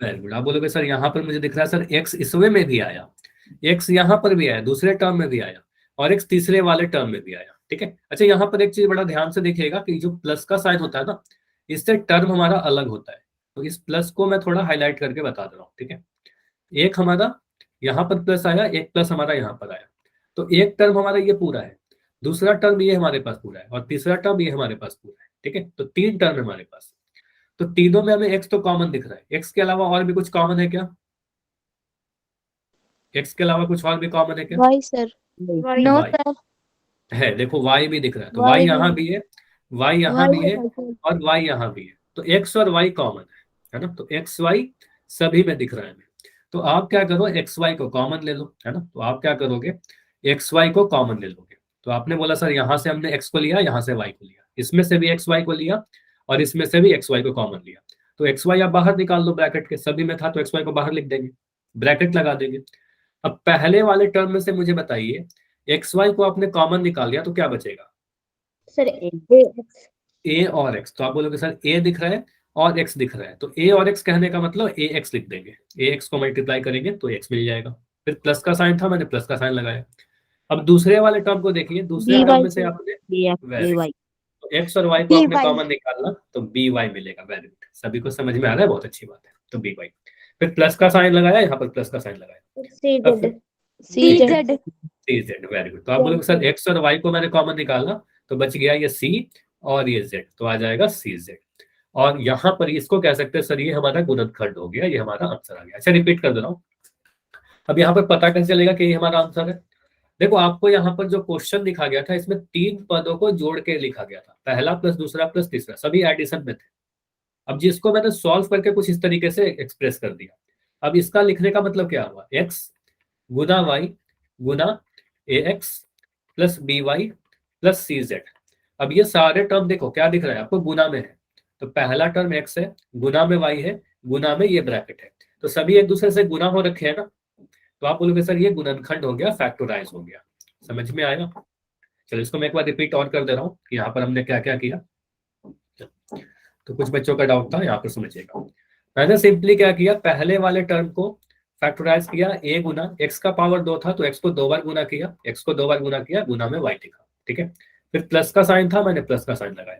Very good. आप बोलोगे सर यहाँ पर मुझे दिख रहा है सर एक्स इसवे में भी आया, एक्स यहाँ पर भी आया, दूसरे टर्म में भी आया, और एक्स तीसरे वाले टर्म में भी आया। ठीक है, अच्छा यहाँ पर एक चीज बड़ा ध्यान से देखिएगा कि जो प्लस का साइन होता है ना, इससे टर्म हमारा अलग होता है, तो इस प्लस को मैं थोड़ा हाईलाइट करके बता दे रहा हूँ। ठीक है, एक हमारा यहाँ पर प्लस आया, एक प्लस हमारा यहाँ पर आया, तो एक टर्म हमारा ये पूरा है, दूसरा टर्म ये हमारे पास पूरा है, और तीसरा टर्म ये हमारे पास पूरा है। ठीक है, तो 3 टर्म है हमारे पास, तो तीनों में हमें एक्स तो कॉमन दिख रहा है, एक्स के अलावा और भी कुछ कॉमन है क्या, एक्स के अलावा कुछ और भी कॉमन है क्या। Y sir. Y. No Y sir, है, देखो y भी दिख रहा है, तो Y y यहाँ भी है, y यहाँ वाई भी है, और y यहाँ भी है, तो x और y कॉमन है ना, तो x y सभी में दिख रहा है हमें। तो आप क्या करो, एक्स वाई को कॉमन ले लो, है ना, तो आप क्या करोगे, एक्स वाई को कॉमन ले लोगे। तो आपने बोला सर यहाँ से हमने एक्स को लिया, यहाँ से वाई को लिया, इसमें से भी एक्स वाई को लिया, और इसमें से भी एक्स वाई को कॉमन लिया, तो एक्स वाई आप बाहर निकाल दो ब्रैकेट के, सभी में था तो एक्स वाई को बाहर लिख देंगे, ब्रैकेट लगा देंगे। अब पहले वाले टर्म में से मुझे बताइए, एक्स वाई को आपने कॉमन निकाल लिया तो क्या बचेगा, Sir, X. ए और एक्स। तो आप बोलोगे सर ए दिख रहा है और एक्स दिख रहा है, तो ए और एक्स कहने का मतलब ए एक्स लिख देंगे, ए एक्स को मल्टीप्लाई करेंगे तो एक्स मिल जाएगा, फिर प्लस का साइन था, मैंने प्लस का साइन लगाया। अब दूसरे वाले टर्म को देखिए, दूसरे बी टर्म वाई में से सर। आपने वाई। तो एक्स और वाई को आपने BY कॉमन निकालना, तो बी वाई मिलेगा। वेरी गुड, सभी को समझ में आ रहा है, बहुत अच्छी बात है, तो बी वाई, फिर प्लस का साइन लगाया, यहाँ पर प्लस का साइन लगाया, C, अब Z. सी जेड। सी जेड। वेरी गुड, तो आप बोलोगे सर एक्स और वाई को मैंने कॉमन निकाला, तो बच गया ये सी और ये जेड, तो आ जाएगा सी जेड। और यहाँ पर इसको कह सकते हैं सर ये हमारा गुणनखंड हो गया, ये हमारा आंसर आ गया। अच्छा रिपीट कर दे रहा हूँ, अब यहाँ पर पता कैसे चलेगा कि ये हमारा आंसर है। देखो आपको यहाँ पर जो क्वेश्चन लिखा गया था, इसमें 3 पदों को जोड़ के लिखा गया था, पहला प्लस दूसरा प्लस तीसरा, सभी एडिशन में थे। अब जिसको मैंने सॉल्व करके कुछ इस तरीके से एक्सप्रेस कर दिया, अब इसका लिखने का मतलब क्या हुआ, एक्स गुना वाई गुना a x plus b y plus c z. अब ये सारे टर्म देखो क्या दिख रहा है आपको, गुना में है, तो पहला टर्म एक्स है, गुना में वाई है, गुना में ये ब्रैकेट है, तो सभी एक दूसरे से गुना हो रखे हैं ना, तो आप बोलोगे सर ये गुणनखंड हो गया, फैक्टराइज हो गया। समझ में आया। चलो इसको मैं एक बार रिपीट और कर दे रहा हूँ कि यहाँ पर हमने क्या क्या किया, तो कुछ बच्चों का डाउट था, यहाँ पर समझिएगा। मैंने सिंपली क्या किया, पहले वाले टर्म को फैक्टराइज किया, ए गुना एक्स का पावर 2 था तो एक्स को 2 बार गुना किया, एक्स को 2 बार गुना किया, गुना में वाई लिखा। ठीक है, फिर प्लस का साइन था, मैंने प्लस का साइन लगाया,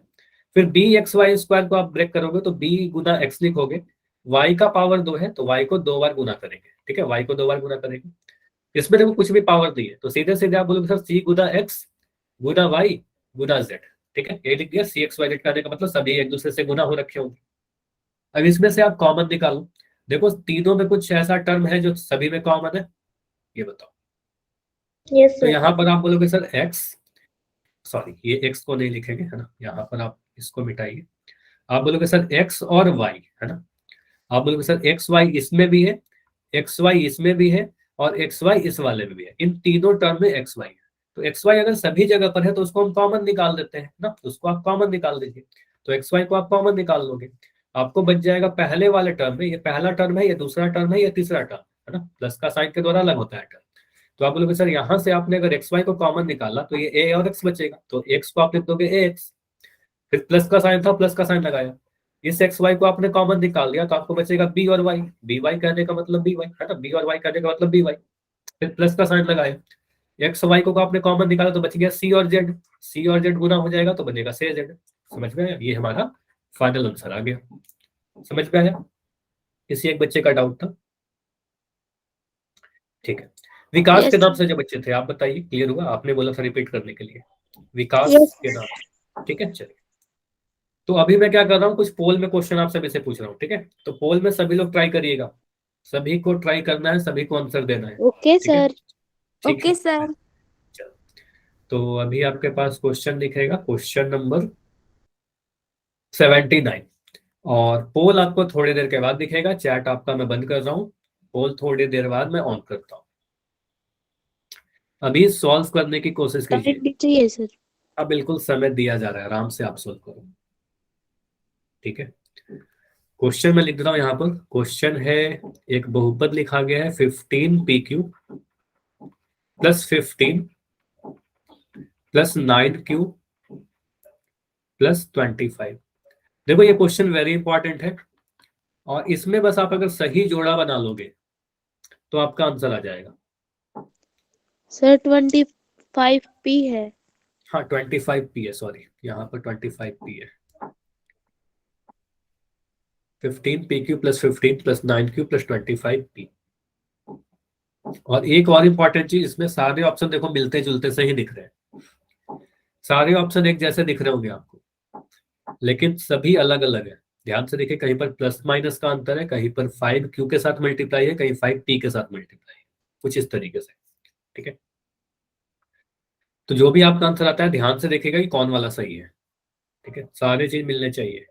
फिर बी एक्स वाई स्क्वायर को आप ब्रेक करोगे तो बी गुना एक्स लिखोगे, वाई का पावर 2 है तो वाई को 2 बार गुना करेंगे। ठीक है, वाई को 2 बार गुना करेंगे, इसमें देखो कुछ भी पावर दी है तो सीधे सीधे आप बोलोगे सर सी गुना एक्स गुना वाई गुना जेड। ठीक है, ये लिख दिया, सी एक्स वाई जेड करने का मतलब सभी एक दूसरे से गुना हो रखे होंगे। अब इसमें से आप कॉमन निकालो, देखो तीनों में कुछ ऐसा टर्म है जो सभी में कॉमन है, ये बताओ। Yes, तो sir. यहाँ पर आप बोलोगे सर एक्स, सॉरी ये एक्स को नहीं लिखेंगे, है ना, यहाँ पर आप इसको मिटाइए, आप बोलोगे सर एक्स और वाई, है ना, आप बोलोगे सर एक्स वाई इसमें भी है, एक्स वाई इसमें भी है, और एक्स वाई इस वाले में भी है, इन तीनों टर्म में एक्स वाई है। तो एक्स वाई अगर सभी जगह पर है तो उसको हम कॉमन निकाल देते हैं ना, तो उसको आप कॉमन निकाल दीजिए। तो एक्स वाई को आप कॉमन निकाल लोगे, आपको बच जाएगा पहले वाले टर्म में, ये पहला टर्म है, ये दूसरा टर्म है, ये तीसरा टर्म है ना, प्लस का साइन के द्वारा अलग होता है टर्म। तो आप बोलोगे सर यहाँ से आपने अगर एक्स वाई को कॉमन निकाला तो ये ए और एक्स बचेगा, तो एक्स को आप लिख दोगे ए एक्स, फिर प्लस का साइन था, प्लस का साइन लगाया, इस एक्स वाई को आपने कॉमन निकाल दिया तो आपको बचेगा बी और वाई, बी वाई कहने का मतलब बी वाई है ना, बी और वाई कहने का मतलब बी वाई, फिर प्लस का साइन लगाया, एक्स वाई को आपने कॉमन निकाला तो बच गया सी और जेड, सी और जेड गुना हो जाएगा तो बनेगा से जेड। समझ में आया, ये हमारा फाइनल आंसर आ गया। समझ में आया, किसी एक बच्चे का डाउट था? ठीक है, विकास Yes, के नाम sir. से जो बच्चे थे आप बताइए, क्लियर हुआ? आपने बोला था रिपीट करने के लिए, विकास Yes. के नाम से, ठीक है चलिए। तो अभी मैं क्या कर रहा हूँ, कुछ पोल में क्वेश्चन आप सभी से पूछ रहा हूँ, ठीक है? तो पोल में सभी लोग ट्राई करिएगा, सभी को ट्राई करना है, सभी को आंसर देना है, Okay, ठीक है? sir. ठीक Okay, है sir. चलो, तो अभी आपके पास क्वेश्चन दिखेगा, क्वेश्चन नंबर 79, और पोल आपको थोड़ी देर के बाद दिखेगा। चैट आपका मैं बंद कर रहा हूँ, पोल थोड़ी देर बाद मैं ऑन करता हूँ। अभी सॉल्व करने की कोशिश कीजिए, Time चाहिए sir. अब बिल्कुल समय दिया जा रहा है, आराम से आप सॉल्व करो, ठीक है? क्वेश्चन मैं लिख रहा हूं यहाँ पर, क्वेश्चन है एक बहुपद लिखा गया है 15pq plus 15 plus 9q plus 25। देखो ये क्वेश्चन वेरी इंपॉर्टेंट है, और इसमें बस आप अगर सही जोड़ा बना लोगे तो आपका आंसर आ जाएगा। Sir 25p है. हाँ 25p है, सॉरी यहाँ पर 25p है, 15pq plus 15 plus 9q plus 25p। और एक और इंपॉर्टेंट चीज, इसमें सारे ऑप्शन देखो मिलते जुलते से ही दिख रहे हैं, सारे ऑप्शन एक जैसे दिख रहे होंगे आपको, लेकिन सभी अलग अलग है। ध्यान से देखिए, कहीं पर प्लस माइनस का अंतर है, कहीं पर 5q के साथ मल्टीप्लाई है, कहीं 5p के साथ मल्टीप्लाई है, कुछ इस तरीके से, ठीक है? तो जो भी आपका आंसर आता है ध्यान से देखिएगा कि कौन वाला सही है, ठीक है? सारे चीज मिलने चाहिए,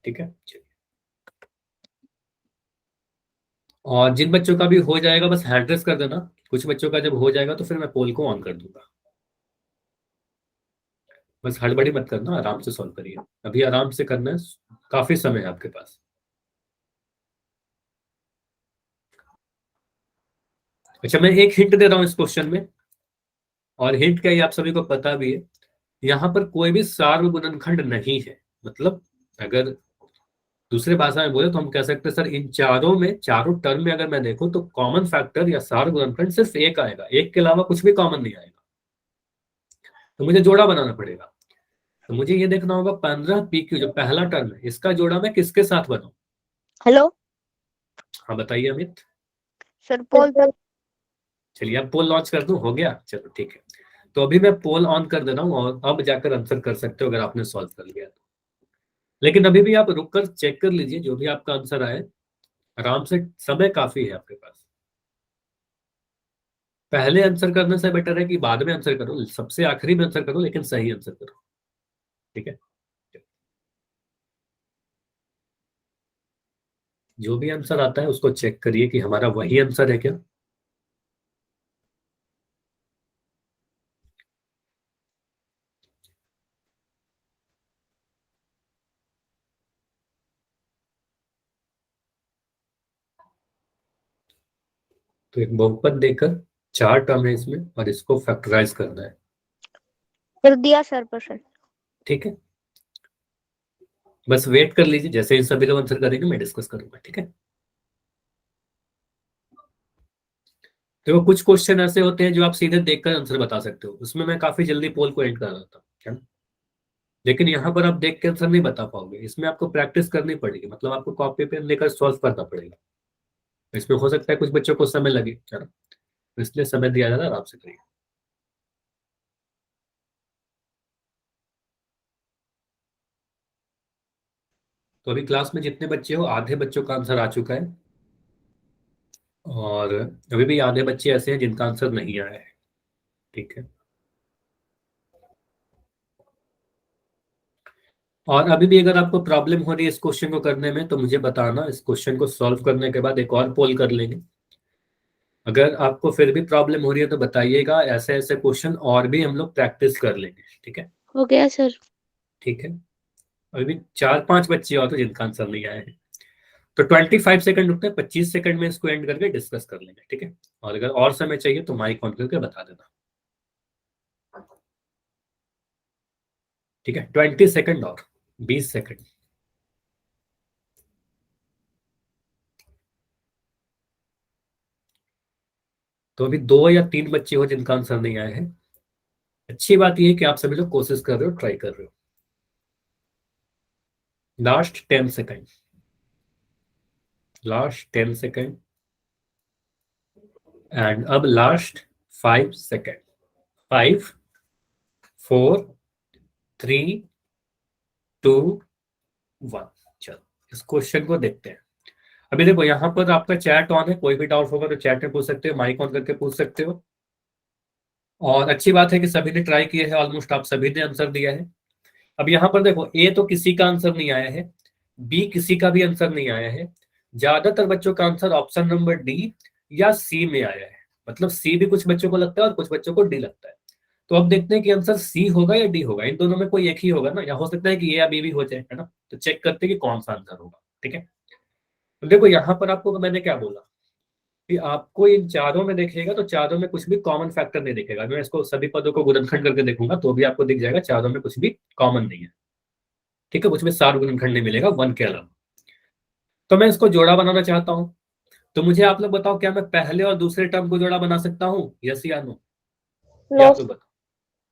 ठीक है चलिए। और जिन बच्चों का भी हो जाएगा बस हैंड रेस कर देना, कुछ बच्चों का जब हो जाएगा तो फिर मैं पोल को ऑन कर दूंगा। बस हड़बड़ी मत करना, आराम से सॉल्व करिए, अभी आराम से करना है, काफी समय है आपके पास। अच्छा, मैं एक हिंट दे रहा हूं इस क्वेश्चन में, और हिंट क्या, ये आप सभी को पता भी है, यहाँ पर कोई भी सार्वगुणनखंड नहीं है। मतलब अगर दूसरे भाषा में बोले तो हम कह सकते हैं सर इन चारों में, चारों टर्म में अगर मैं देखूं तो कॉमन फैक्टर या सार्वगुणनखंड सिर्फ एक आएगा, एक के अलावा कुछ भी कॉमन नहीं आएगा, तो मुझे जोड़ा बनाना पड़ेगा। तो मुझे ये देखना होगा 15pq जो पहला टर्म है इसका जोड़ा मैं किसके साथ बनाऊं। Hello. हाँ बताइए अमित। Sir Paul. चलिए अब पोल लॉन्च कर दूं, हो गया, चलो ठीक है। तो अभी मैं पोल ऑन कर दे रहा हूँ, और अब जाकर आंसर कर सकते हो अगर आपने सॉल्व कर लिया तो। लेकिन अभी भी आप रुककर चेक कर लीजिए, जो भी आपका आंसर आए आराम से, समय काफी है आपके पास। पहले आंसर करने से बेटर है कि बाद में आंसर करो, सबसे आखिरी में आंसर करो, लेकिन सही आंसर करो, ठीक है? जो भी आंसर आता है उसको चेक करिए कि हमारा वही आंसर है क्या। तो एक बहुपद देकर, चार टर्म है इसमें, और इसको फैक्टराइज करना है, कर दिया sir प्रश्न. ठीक है? बस वेट कर लीजिए, जैसे ही सभी लोग आंसर करेंगे मैं डिस्कस करूंगा, ठीक है? देखो कुछ क्वेश्चन ऐसे होते हैं जो आप सीधे देखकर आंसर बता सकते हो, उसमें मैं काफी जल्दी पोल को एंड कर रहा था, है ना? लेकिन यहाँ पर आप देख के आंसर नहीं बता पाओगे, इसमें आपको प्रैक्टिस करनी पड़ेगी, मतलब आपको कॉपी पेन लेकर सॉल्व करना पड़ेगा। इसमें हो सकता है कुछ बच्चों को समय लगे, है ना? तो इसलिए समय दिया जाता है, आराम से करिए। तो अभी क्लास में जितने बच्चे हो, आधे बच्चों का आंसर आ चुका है, और अभी भी आधे बच्चे ऐसे हैं जिनका आंसर नहीं आया है, ठीक है? और अभी भी अगर आपको प्रॉब्लम हो रही है इस क्वेश्चन को करने में तो मुझे बताना, इस क्वेश्चन को सॉल्व करने के बाद एक और पोल कर लेंगे, अगर आपको फिर भी प्रॉब्लम हो रही है तो बताइएगा, ऐसे ऐसे क्वेश्चन और भी हम लोग प्रैक्टिस कर लेंगे। ठीक है, हो गया सर। ठीक है। अभी भी 4-5 बच्चे और तो जिनका आंसर नहीं आया है, तो 25 सेकंड रुकते हैं, 25 सेकंड में इसको एंड करके डिस्कस कर लेंगे। ठीक है, और अगर और समय चाहिए तो माइक ऑन करके बता देना। ठीक है, 20 सेकंड और 20 सेकंड। तो अभी 2 या 3 बच्चे हो जिनका आंसर नहीं आया है। अच्छी बात यह है कि आप सभी लोग कोशिश कर रहे हो, ट्राई कर रहे हो। Last 10 second, last 10 second, and अब लास्ट 5 सेकंड। 5 4 3 2 1। चलो इस क्वेश्चन को देखते हैं। अभी देखो यहाँ पर आपका चैट ऑन है, कोई भी डाउट होगा तो चैट में पूछ सकते हो, माइक ऑन करके पूछ सकते हो। और अच्छी बात है कि सभी ने ट्राई किया है, ऑलमोस्ट आप सभी ने आंसर दिया है। अब यहाँ पर देखो, ए तो किसी का आंसर नहीं आया है, बी किसी का भी आंसर नहीं आया है, ज्यादातर बच्चों का आंसर ऑप्शन नंबर डी या सी में आया है। मतलब सी भी कुछ बच्चों को लगता है और कुछ बच्चों को डी लगता है। तो अब देखते हैं कि आंसर सी होगा या डी होगा। इन दोनों में कोई एक ही होगा ना, या हो सकता है कि ए या बी भी हो जाए, है ना। तो चेक करते हैं कि कौन सा आंसर होगा। ठीक है, तो देखो यहाँ पर आपको मैंने क्या बोला कि आपको इन चारों में देखेगा तो चारों में कुछ भी कॉमन फैक्टर नहीं दिखेगा। मैं इसको सभी पदों को गुणनखंड करके देखूंगा तो भी आपको दिख जाएगा चारों में कुछ भी कॉमन नहीं है। ठीक है, कुछ में सार गुणनखंड नहीं मिलेगा 1 के अलावा। तो मैं इसको जोड़ा बनाना चाहता हूं, तो मुझे आप लोग बताओ, क्या मैं पहले और दूसरे टर्म को जोड़ा बना सकता हूं, यस या नो? ये नो आप लोग बताओ।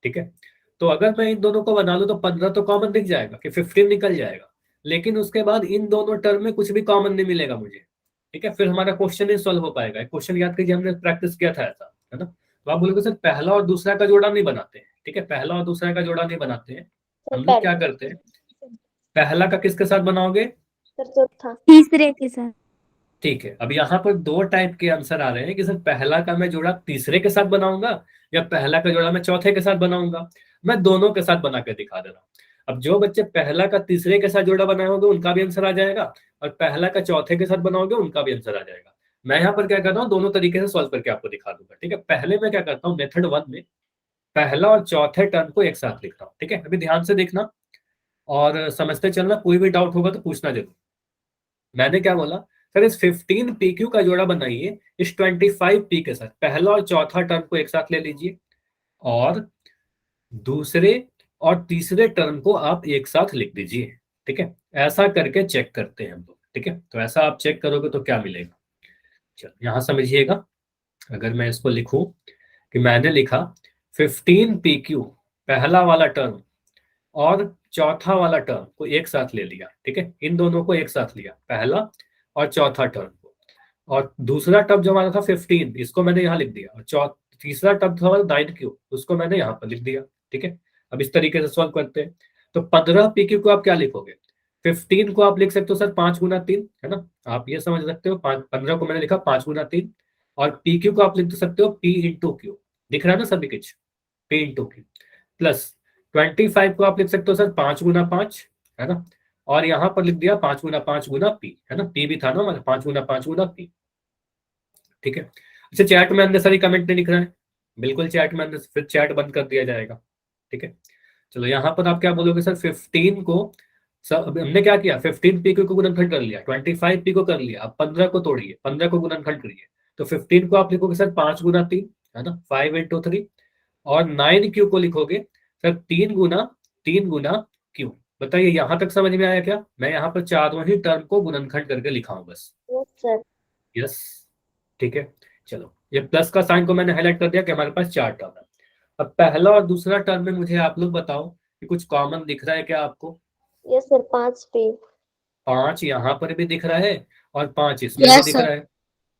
ठीक है, तो अगर मैं इन दोनों को बना लूं तो 15 तो कॉमन दिख जाएगा कि 15 निकल जाएगा, लेकिन उसके बाद इन दोनों टर्म में कुछ भी कॉमन नहीं मिलेगा मुझे। ठीक है, फिर हमारा क्वेश्चन नहीं सॉल्व हो पाएगा। क्वेश्चन याद कीजिए, हमने प्रैक्टिस किया था ऐसा, है ना। तो आप बोलोगे सर पहला और दूसरा का जोड़ा नहीं बनाते हैं। ठीक है, पहला और दूसरा का जोड़ा नहीं बनाते हैं, हम लोग क्या करते हैं, पहला का किसके साथ बनाओगे, सर चौथा तीसरे के साथ। ठीक है। अब यहाँ पर 2 टाइप के आंसर आ रहे हैं कि सर पहला का मैं जोड़ा तीसरे के साथ बनाऊंगा या पहला का जोड़ा मैं चौथे के साथ बनाऊंगा। मैं दोनों के साथ बना के दिखा दे रहा हूँ। अब जो बच्चे पहला का तीसरे के साथ जोड़ा बनाए होंगे उनका भी आंसर आ जाएगा, और पहला का चौथे के साथ बनाओगे उनका भी आंसर आ जाएगा। मैं यहाँ पर क्या करता हूँ, दोनों तरीके से सॉल्व करके आपको दिखा दूंगा। ठीक है, पहले मैं क्या करता हूँ, मेथड 1 में पहला और चौथे टर्म को एक साथ लिख रहा हूँ। ठीक है, अभी ध्यान से देखना और समझते चलना, कोई भी डाउट होगा तो पूछना जरूर। मैंने क्या बोला, सर इस 15 PQ का जोड़ा बनाइए इस 25 P के साथ। पहला और चौथा टर्म को एक साथ ले लीजिए और दूसरे और तीसरे टर्म को आप एक साथ लिख दीजिए। ठीक है, ऐसा करके चेक करते हैं हम लोग। ठीक है, तो ऐसा आप चेक करोगे तो क्या मिलेगा, चलो यहां समझिएगा। अगर मैं इसको लिखूं कि मैंने लिखा 15 PQ पहला वाला टर्म और चौथा वाला टर्म को एक साथ ले लिया। ठीक है, इन दोनों को एक साथ लिया, पहला और चौथा टर्म को, और दूसरा टर्म जो हमारा था 15 इसको मैंने यहाँ लिख दिया, और तीसरा टर्म था हमारा 9Q उसको मैंने यहाँ पर लिख दिया। ठीक है, अब इस तरीके से सॉल्व करते हैं। तो 15 PQ को आप क्या लिखोगे, 15 को आप लिख सकते हो सर 5 गुना 3, है ना। आप ये समझ सकते हो 15 को मैंने लिखा 5 गुना 3, और PQ को आप लिख सकते हो P इंटू क्यू। दिख रहा है ना सभी कुछ, P इंटू क्यू। प्लस 25 को आप लिख सकते हो सर 5 गुना 5, है ना, और यहाँ पर लिख दिया 5 गुना 5 गुना P, है ना, P भी था ना हमारा 5 गुना 5 गुना P। ठीक है, अच्छा चैट में अननेसेसरी कमेंट नहीं लिख रहा है, बिल्कुल चैट में फिर चैट बंद कर दिया जाएगा। ठीक है, चलो यहाँ पर आप क्या बोलोगे, सर 15 को, सर हमने क्या किया, 15 PQ को गुणनखंड कर लिया, 25 P को कर लिया, अब 15 को तोड़िए, 15 को गुणनखंड करिए। तो 15 को आप लिखोगे सर 5 गुना 3, है ना, 5 इंटू 3, और 9Q को लिखोगे सर 3 गुना Q। बताइए यहाँ तक समझ में आया क्या? मैं यहाँ पर चारों ही टर्म को गुणनखंड करके लिखा हूं बस। यस सर यस, ठीक है। चलो ये प्लस का साइन को मैंने हाईलाइट कर दिया कि हमारे पास 4 टर्म है। अब पहला और दूसरा टर्म में मुझे आप लोग बताओ कि कुछ कॉमन दिख रहा है क्या आपको? यस सर 5 पे 5 यहाँ पर भी दिख रहा है और 5 इसमें Yes, भी दिख sir. रहा है,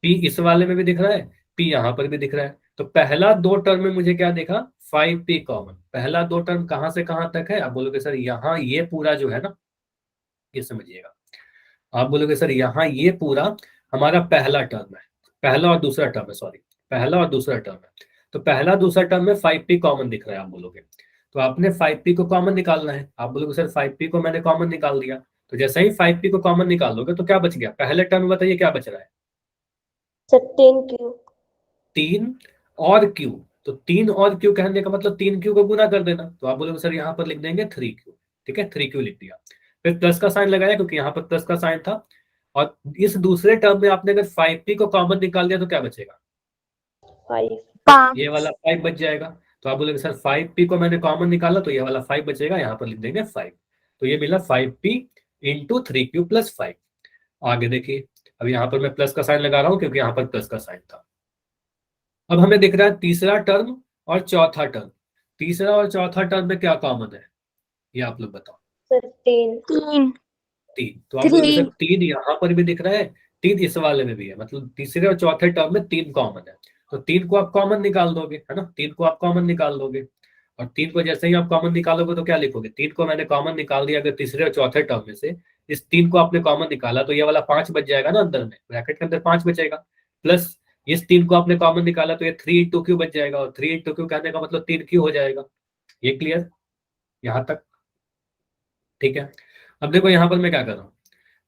P इस वाले में भी दिख रहा है, P यहाँ पर भी दिख रहा है। तो पहला 2 टर्म में मुझे क्या देखा, 5P कॉमन। पहला 2 टर्म कहाँ से कहाँ तक है? आप बोलोगे सर यहाँ ये पूरा जो है ना, ये समझिएगा, आप बोलोगे सर यहाँ ये पूरा हमारा पहला टर्म है, पहला और दूसरा टर्म है, सॉरी पहला और दूसरा टर्म है। तो पहला दूसरा टर्म में 5P कॉमन दिख रहा है, आप बोलोगे। तो आपने 5P को कॉमन निकालना है, आप बोलोगे सर 5P को मैंने कॉमन निकाल दिया। तो जैसे ही 5P को कॉमन निकाल दोगे तो क्या बच गया, पहले टर्म में बताइए क्या बच रहा है? सर 10Q 3 और क्यू, तो 3 और क्यू कहने का मतलब 3 क्यू को गुना कर देना, तो आप बोलोगे सर यहाँ पर लिख देंगे 3 क्यू। ठीक है, 3 क्यू लिख दिया, फिर प्लस का साइन लगाया क्योंकि यहाँ पर प्लस का साइन था, और इस दूसरे टर्म में आपने अगर 5p को कॉमन निकाल दिया तो क्या बचेगा, 5 ये वाला 5 बच जाएगा। तो आप बोलोगे सर 5p को मैंने कॉमन निकाला तो ये वाला 5 बचेगा, यहाँ पर लिख देंगे 5। तो ये मिला 5p इंटू 3q प्लस 5। आगे देखिए, अब यहाँ पर मैं प्लस का साइन लगा रहा हूँ क्योंकि यहाँ पर प्लस का साइन था। अब हमें दिख रहा है तीसरा टर्म और चौथा टर्म, तीसरा और चौथा टर्म में क्या कॉमन है, ये आप लोग बताओ। सर 3 3 3, तो आप बोलोगे सर 3 3 यहाँ पर भी दिख रहा है, 3 इस वाले में भी है, मतलब तीसरे और चौथे टर्म में 3 कॉमन है, तो 3 को आप कॉमन निकाल दोगे, है ना, 3 को आप कॉमन निकाल दोगे, और 3 को जैसे ही आप कॉमन निकालोगे तो क्या लिखोगे, 3 को मैंने कॉमन निकाल दिया, अगर तीसरे और चौथे टर्म में से इस 3 को आपने कॉमन निकाला तो ये वाला 5 बच जाएगा ना, अंदर में ब्रैकेट के अंदर 5 बचेगा, प्लस इस 3 को आपने कॉमन निकाला तो ये 3 इंटू क्यू बच जाएगा, और 3 इंटू क्यू कहने का मतलब 3 क्यू हो जाएगा। ये क्लियर यहाँ तक? ठीक है, अब देखो यहाँ पर मैं क्या कर रहा हूँ,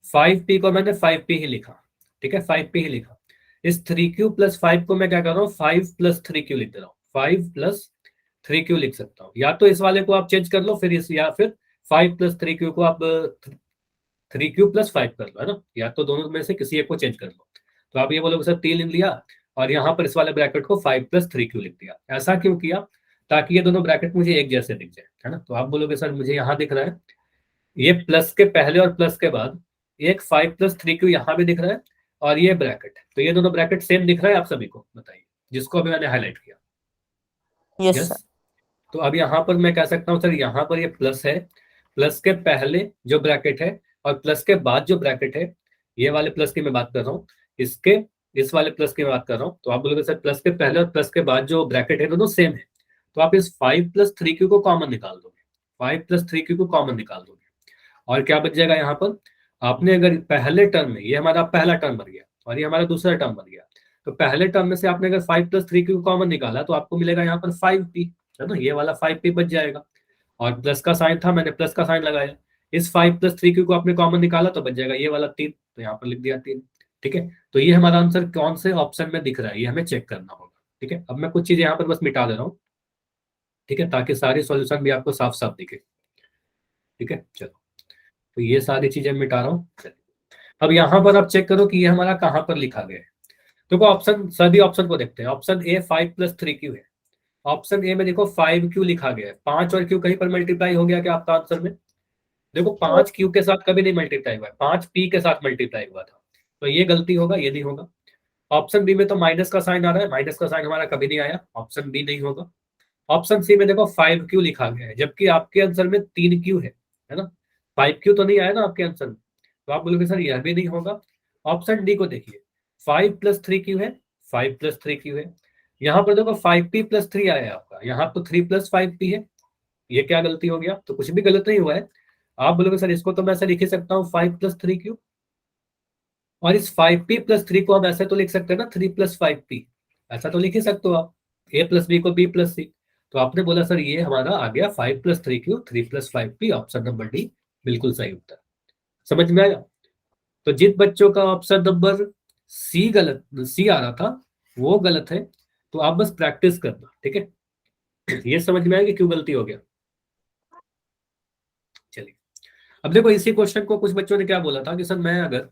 5p को मैंने 5p ही लिखा, ठीक है, 5p ही लिखा, इस 3q प्लस 5 को मैं क्या कर रहा हूँ, 5 प्लस 3q लिख दे रहा हूँ, 5 प्लस 3q लिख सकता हूँ, या तो इस वाले को आप चेंज कर लो, फिर इस, या फिर 5 प्लस 3q को आप 3q प्लस 5 कर लो, है ना, या तो दोनों में से किसी एक को चेंज कर लो। तो आप ये बोलोगे सर 3 लिख लिया और यहाँ पर इस वाले ब्रैकेट को 5 प्लस 3q लिख दिया, ऐसा क्यों किया, ताकि ये दोनों ब्रैकेट मुझे एक जैसे दिख जाए, है ना। तो आप बोलोगे सर मुझे यहाँ दिख रहा है ये प्लस के पहले और प्लस के बाद एक 5 प्लस 3q यहाँ भी दिख रहा है, और ये ब्रैकेट, तो ये दोनों ब्रैकेट सेम दिख रहा है आप सभी को, बताइए, जिसको अभी मैंने हाईलाइट किया। Yes yes, sir. तो अब यहाँ पर मैं कह सकता हूँ सर यहाँ पर ये प्लस है, प्लस के पहले जो ब्रैकेट है और प्लस के बाद जो ब्रैकेट है, ये वाले प्लस की मैं बात कर रहा हूँ, इसके इस वाले प्लस की मैं बात कर रहा हूँ, तो आप बोलोगे सर प्लस के पहले और प्लस के बाद जो ब्रैकेट है दोनों सेम है, तो आप इस 5 प्लस 3q को कॉमन निकाल दोगे, 5 प्लस 3q को कॉमन निकाल दोगे, और क्या बच जाएगा यहाँ पर, आपने अगर पहले टर्म में, ये हमारा पहला टर्म बन गया और ये हमारा दूसरा टर्म बन गया, तो पहले टर्म में से आपने अगर 5 प्लस 3q को कॉमन निकाला तो आपको मिलेगा यहाँ पर 5p, है ना, ये वाला 5p बच जाएगा, और प्लस का साइन था, मैंने प्लस का साइन लगाया, इस 5 प्लस 3q को आपने कॉमन निकाला तो बच जाएगा ये वाला 3, तो यहाँ पर लिख दिया 3। ठीक है, तो ये हमारा आंसर कौन से ऑप्शन में दिख रहा है ये हमें चेक करना होगा। ठीक है, अब मैं कुछ चीजें यहाँ पर बस मिटा दे रहा हूँ, ठीक है, ताकि सारी सॉल्यूशन भी आपको साफ साफ दिखे। ठीक है, चलो, तो ये सारी चीजें मिटा रहा हूँ। अब यहाँ पर आप चेक करो कि ये हमारा कहाँ पर लिखा गया है। देखो ऑप्शन, सभी ऑप्शन को देखते हैं, ऑप्शन ए 5 प्लस 3q है, ऑप्शन ए में देखो 5q लिखा गया है, 5 और q कहीं पर मल्टीप्लाई हो गया क्या आपका आंसर में, देखो 5q के साथ कभी नहीं मल्टीप्लाई हुआ है, 5p के साथ मल्टीप्लाई हुआ था, तो ये गलती होगा, ये नहीं होगा। ऑप्शन बी में तो माइनस का साइन आ रहा है, माइनस का साइन हमारा कभी नहीं आया, ऑप्शन बी नहीं होगा। ऑप्शन सी में देखो 5q लिखा गया है, जबकि आपके आंसर में 3q है ना, 5q तो नहीं आया ना आपके आंसर में, तो आप बोलोगे सर यह भी नहीं होगा। ऑप्शन डी को देखिए, 5 प्लस 3q है, 5 प्लस 3q है, यहाँ पर देखो 5p प्लस 3 आया है आपका, यहाँ तो 3 प्लस 5p है, ये क्या गलती हो गया, तो कुछ भी गलत नहीं हुआ है। आप बोलोगे सर इसको तो मैं ऐसे लिख ही सकता हूँ 5 प्लस 3q, और इस 5p प्लस 3 को हम ऐसे तो लिख सकते हैं ना 3 प्लस 5p, ऐसा तो लिख ही सकते हो आप, a प्लस b को b प्लस c, तो आपने बोला सर ये हमारा आ गया 5 plus 3q 3 plus 5p, option number D बिल्कुल सही उत्तर। समझ में आया? तो जिन बच्चों का ऑप्शन नंबर सी गलत, सी आ रहा था वो गलत है, तो आप बस प्रैक्टिस करना, ठीक है। ये समझ में आया कि क्यों गलती हो गया। चलिए, अब देखो इसी क्वेश्चन को कुछ बच्चों ने क्या बोला था कि सर मैं अगर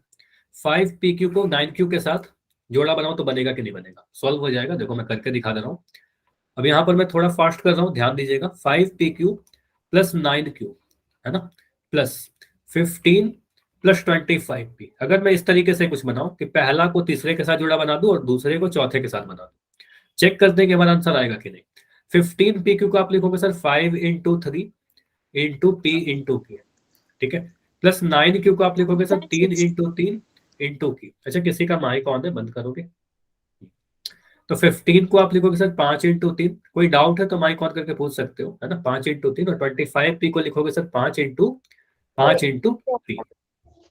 5pq को 9q के साथ जोड़ा बनाऊं तो बनेगा कि नहीं बनेगा, सॉल्व हो जाएगा। देखो मैं करके दिखा दे रहा हूँ, अब यहाँ पर मैं थोड़ा फास्ट कर रहा हूँ, ध्यान दीजिएगा। 5pq प्लस 9q, है ना, प्लस 15 प्लस 25p, अगर मैं इस तरीके से कुछ बनाऊं कि पहला को तीसरे के साथ जोड़ा बना दूं और दूसरे को चौथे के साथ बना दूं, चेक कर देंगे हमारा आंसर आएगा कि नहीं। 15pq को आप लिखोगे sir 5 into 3 into p into q, ठीक है, प्लस 9q को आप लिखोगे सर 3 इंटू 3 इंटू q। अच्छा, किसी का माइक ऑन है, बंद करोगे? तो 15 को आप लिखोगे सर 5 इंटू 3, कोई डाउट है तो माइक ऑन करके पूछ सकते हो, है ना, 5 इंटू 3, और 25p को लिखोगे सर 5 इंटू p।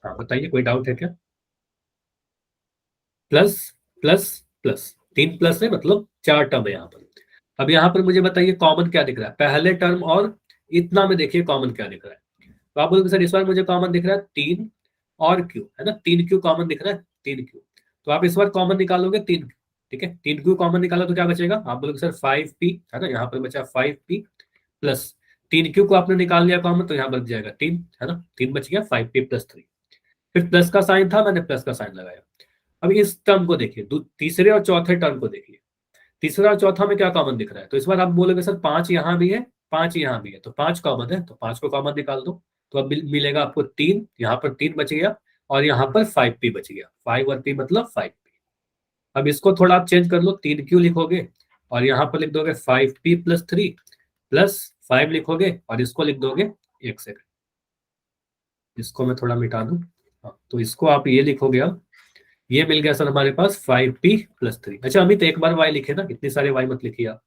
हाँ बताइए, कोई डाउट है क्या? प्लस प्लस प्लस, 3 प्लस है मतलब 4 टर्म है यहाँ पर। अब यहाँ पर मुझे बताइए कॉमन क्या दिख रहा है, पहले टर्म और इतना में देखिए कॉमन क्या दिख रहा है। तो आप बोलोगे सर इस बार मुझे कॉमन दिख रहा है 3 और q, है ना, 3q कॉमन दिख रहा है, 3q, तो आप इस बार कॉमन निकालोगे 3q, ठीक है, 3q कॉमन निकाला तो क्या बचेगा, आप बोलोगे सर 5p है ना, यहाँ पर बचा 5p प्लस 3q को आपने निकाल लिया कॉमन तो यहाँ बच जाएगा 3 है ना, 3 बच गया 5p प्लस 3। फिर प्लस का साइन था, मैंने प्लस का साइन लगाया। अब इस टर्म को देखिए, तीसरे और चौथे टर्म को देखिए, तीसरा और चौथा में क्या कॉमन दिख रहा है, तो इस बार आप बोलोगे सर 5 यहाँ भी है 5 यहाँ भी है, तो 5 कॉमन है तो 5 को कॉमन निकाल दो, तो अब मिलेगा आपको 3, यहाँ पर 3 बच गया और यहाँ पर 5p बच गया, 5 और p मतलब 5p। अब इसको थोड़ा आप चेंज कर लो, 3q लिखोगे और यहाँ पर लिख दोगे 5p प्लस 3 प्लस 5 लिखोगे और इसको लिख दोगे, एक सेकंड इसको मैं थोड़ा मिटा दूं, तो इसको आप ये लिखोगे, अब ये मिल गया सर हमारे पास 5p प्लस 3। अच्छा अमित एक बार y लिखे ना, इतनी सारे y मत लिखिए आप,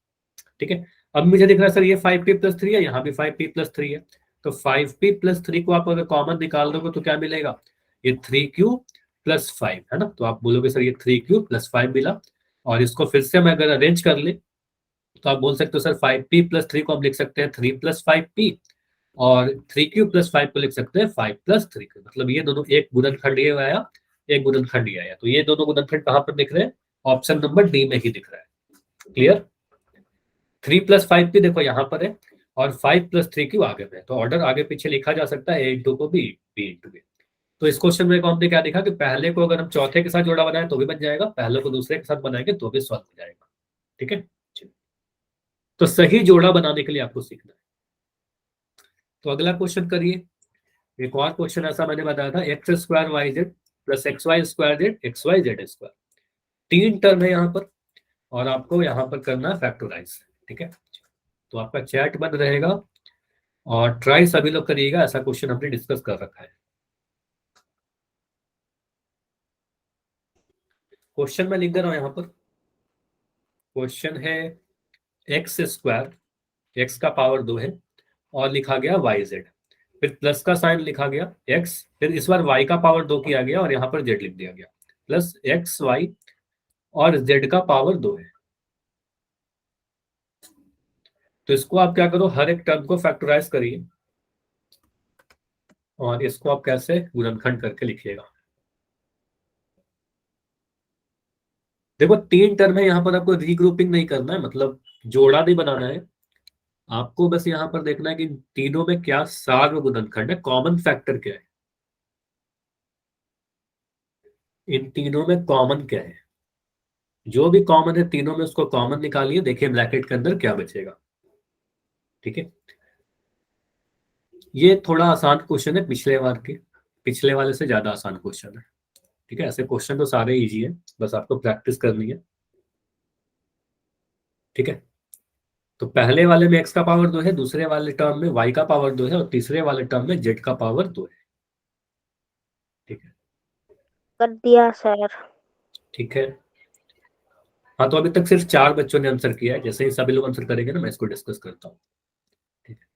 ठीक है। अब मुझे दिख रहा है सर ये 5p प्लस 3 है, यहाँ भी 5p प्लस 3 है, तो 5p प्लस 3 को आप अगर कॉमन निकाल दोगे तो क्या मिलेगा, ये 3q प्लस 5 है ना, तो आप बोलोगे सर ये 3q प्लस 5 मिला। और इसको फिर से हम अगर अरेंज कर ले तो आप बोल सकते हो सर 5p प्लस 3 को हम लिख सकते हैं 3 प्लस 5p, और 3q प्लस 5 को लिख सकते हैं 5 प्लस 3, मतलब ये दोनों एक गुणनखंड ये आया, एक गुणनखंड ये आया, तो ये दोनों गुणनखंड कहाँ पर दिख रहे हैं, ऑप्शन नंबर डी में ही दिख रहा है। क्लियर, 3 प्लस 5p देखो यहाँ पर है और 5 प्लस 3q आगे में, तो ऑर्डर आगे पीछे लिखा जा सकता है, a इंटू को b, b इंटू b। तो इस क्वेश्चन में हमने क्या देखा कि पहले को अगर हम चौथे के साथ जोड़ा बनाए तो भी बन जाएगा, पहले को दूसरे के साथ बनाएंगे तो भी सॉल्व हो जाएगा, ठीक है। तो सही जोड़ा बनाने के लिए आपको सीखना है। तो अगला क्वेश्चन करिए, एक और क्वेश्चन ऐसा मैंने बताया था, x square y z plus x y square z x y z square, 3 term है यहाँ पर और आपको यहाँ पर करना है फैक्टराइज, ठीक है। तो आपका चैट बंद रहेगा और ट्राई सभी लोग करिएगा, ऐसा क्वेश्चन हमने डिस्कस कर रखा है। क्वेश्चन में लिख दे रहा हूं यहाँ पर, क्वेश्चन है एक्स स्क्वायर, एक्स का पावर 2 है और लिखा गया वाई जेड, फिर प्लस का साइन लिखा गया एक्स, फिर इस बार वाई का पावर 2 किया गया और यहाँ पर जेड लिख दिया गया, प्लस एक्स वाई और जेड का पावर 2 है। तो इसको आप क्या करो, हर एक टर्म को फैक्टराइज करिए और इसको आप कैसे गुणनखंड करके लिखिएगा। देखो 3 टर्म है यहाँ पर, आपको रीग्रुपिंग नहीं करना है, मतलब जोड़ा नहीं बनाना है, आपको बस यहाँ पर देखना है कि तीनों में क्या सार्व गुणनखंड है, कॉमन फैक्टर क्या है, इन तीनों में कॉमन क्या है, जो भी कॉमन है तीनों में उसको कॉमन निकालिए, देखिए ब्रैकेट के अंदर क्या बचेगा, ठीक है। ये थोड़ा आसान क्वेश्चन है, पिछले वाले से ज्यादा आसान क्वेश्चन है, ठीक है। ऐसे क्वेश्चन तो सारे इजी है, बस आपको प्रैक्टिस करनी है, ठीक है। तो पहले वाले में x का पावर 2 है, दूसरे वाले टर्म में y का पावर 2 है और तीसरे वाले टर्म में z का पावर 2 है, ठीक है। कर दिया सर। ठीक है, हाँ तो अभी तक सिर्फ 4 बच्चों ने आंसर किया है, जैसे ही सभी लोग आंसर करेंगे ना मैं इसको डिस्कस करता हूँ, ठीक है।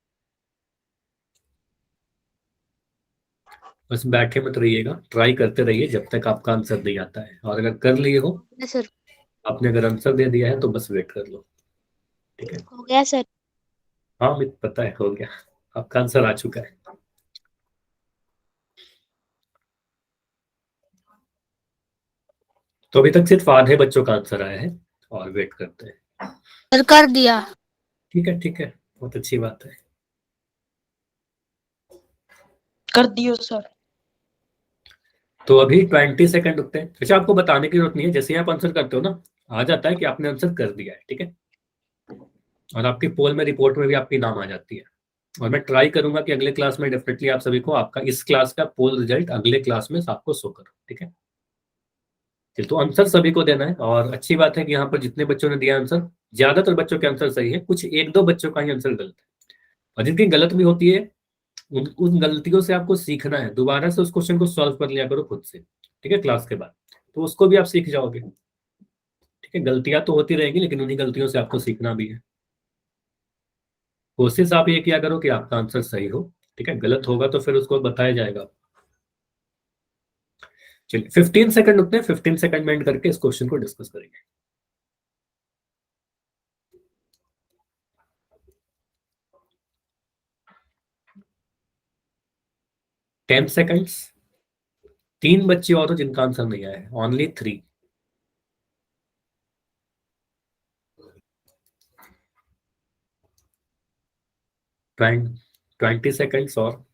बस बैठे मत रहिएगा, ट्राई करते रहिए जब तक आपका आंसर नहीं आता है, और अगर कर लिए हो, सर आपने अगर आंसर दे दिया है तो बस वेट कर लो, ठीक है। हो गया सर। हाँ मुझे पता है हो गया, आपका आंसर आ चुका है। तो अभी तक सिर्फ आधे बच्चों का आंसर आया है और वेट करते हैं। सर कर दिया। ठीक है ठीक है, बहुत अच्छी बात है। कर दियो सर। तो अभी 20 सेकंड रुकते हैं। अच्छा आपको बताने की जरूरत नहीं है, जैसे ही आप आंसर करते हो ना आ जाता है कि आपने आंसर कर दिया है, ठीक है। और आपकी पोल में रिपोर्ट में भी आपकी नाम आ जाती है, और मैं ट्राई करूंगा कि अगले क्लास में डेफिनेटली आप सभी को आपका इस क्लास का पोल रिजल्ट अगले क्लास में आपको शो करूं, ठीक है। तो आंसर सभी को देना है, और अच्छी बात है कि यहाँ पर जितने बच्चों ने दिया आंसर, ज्यादातर बच्चों के आंसर सही है, कुछ 1-2 बच्चों का ही आंसर गलत है, और जिनकी गलत भी होती है उन गलतियों से आपको सीखना है, दोबारा से उस क्वेश्चन को सॉल्व कर लिया करो खुद से, ठीक है, क्लास के बाद, तो उसको भी आप सीख जाओगे, ठीक है। गलतियां तो होती रहेंगी लेकिन उन्हीं गलतियों से आपको सीखना भी है। कोशिश आप ये किया करो कि आपका आंसर सही हो, ठीक है, गलत होगा तो फिर उसको बताया जाएगा। चलिए 15 सेकंड रुकते हैं, 15 सेकंड में एंड करके इस क्वेश्चन को डिस्कस करेंगे। 10 सेकंड्स। 3 बच्चे और जिनका आंसर नहीं आया है, ओनली 3। 20 सेकेंड्स और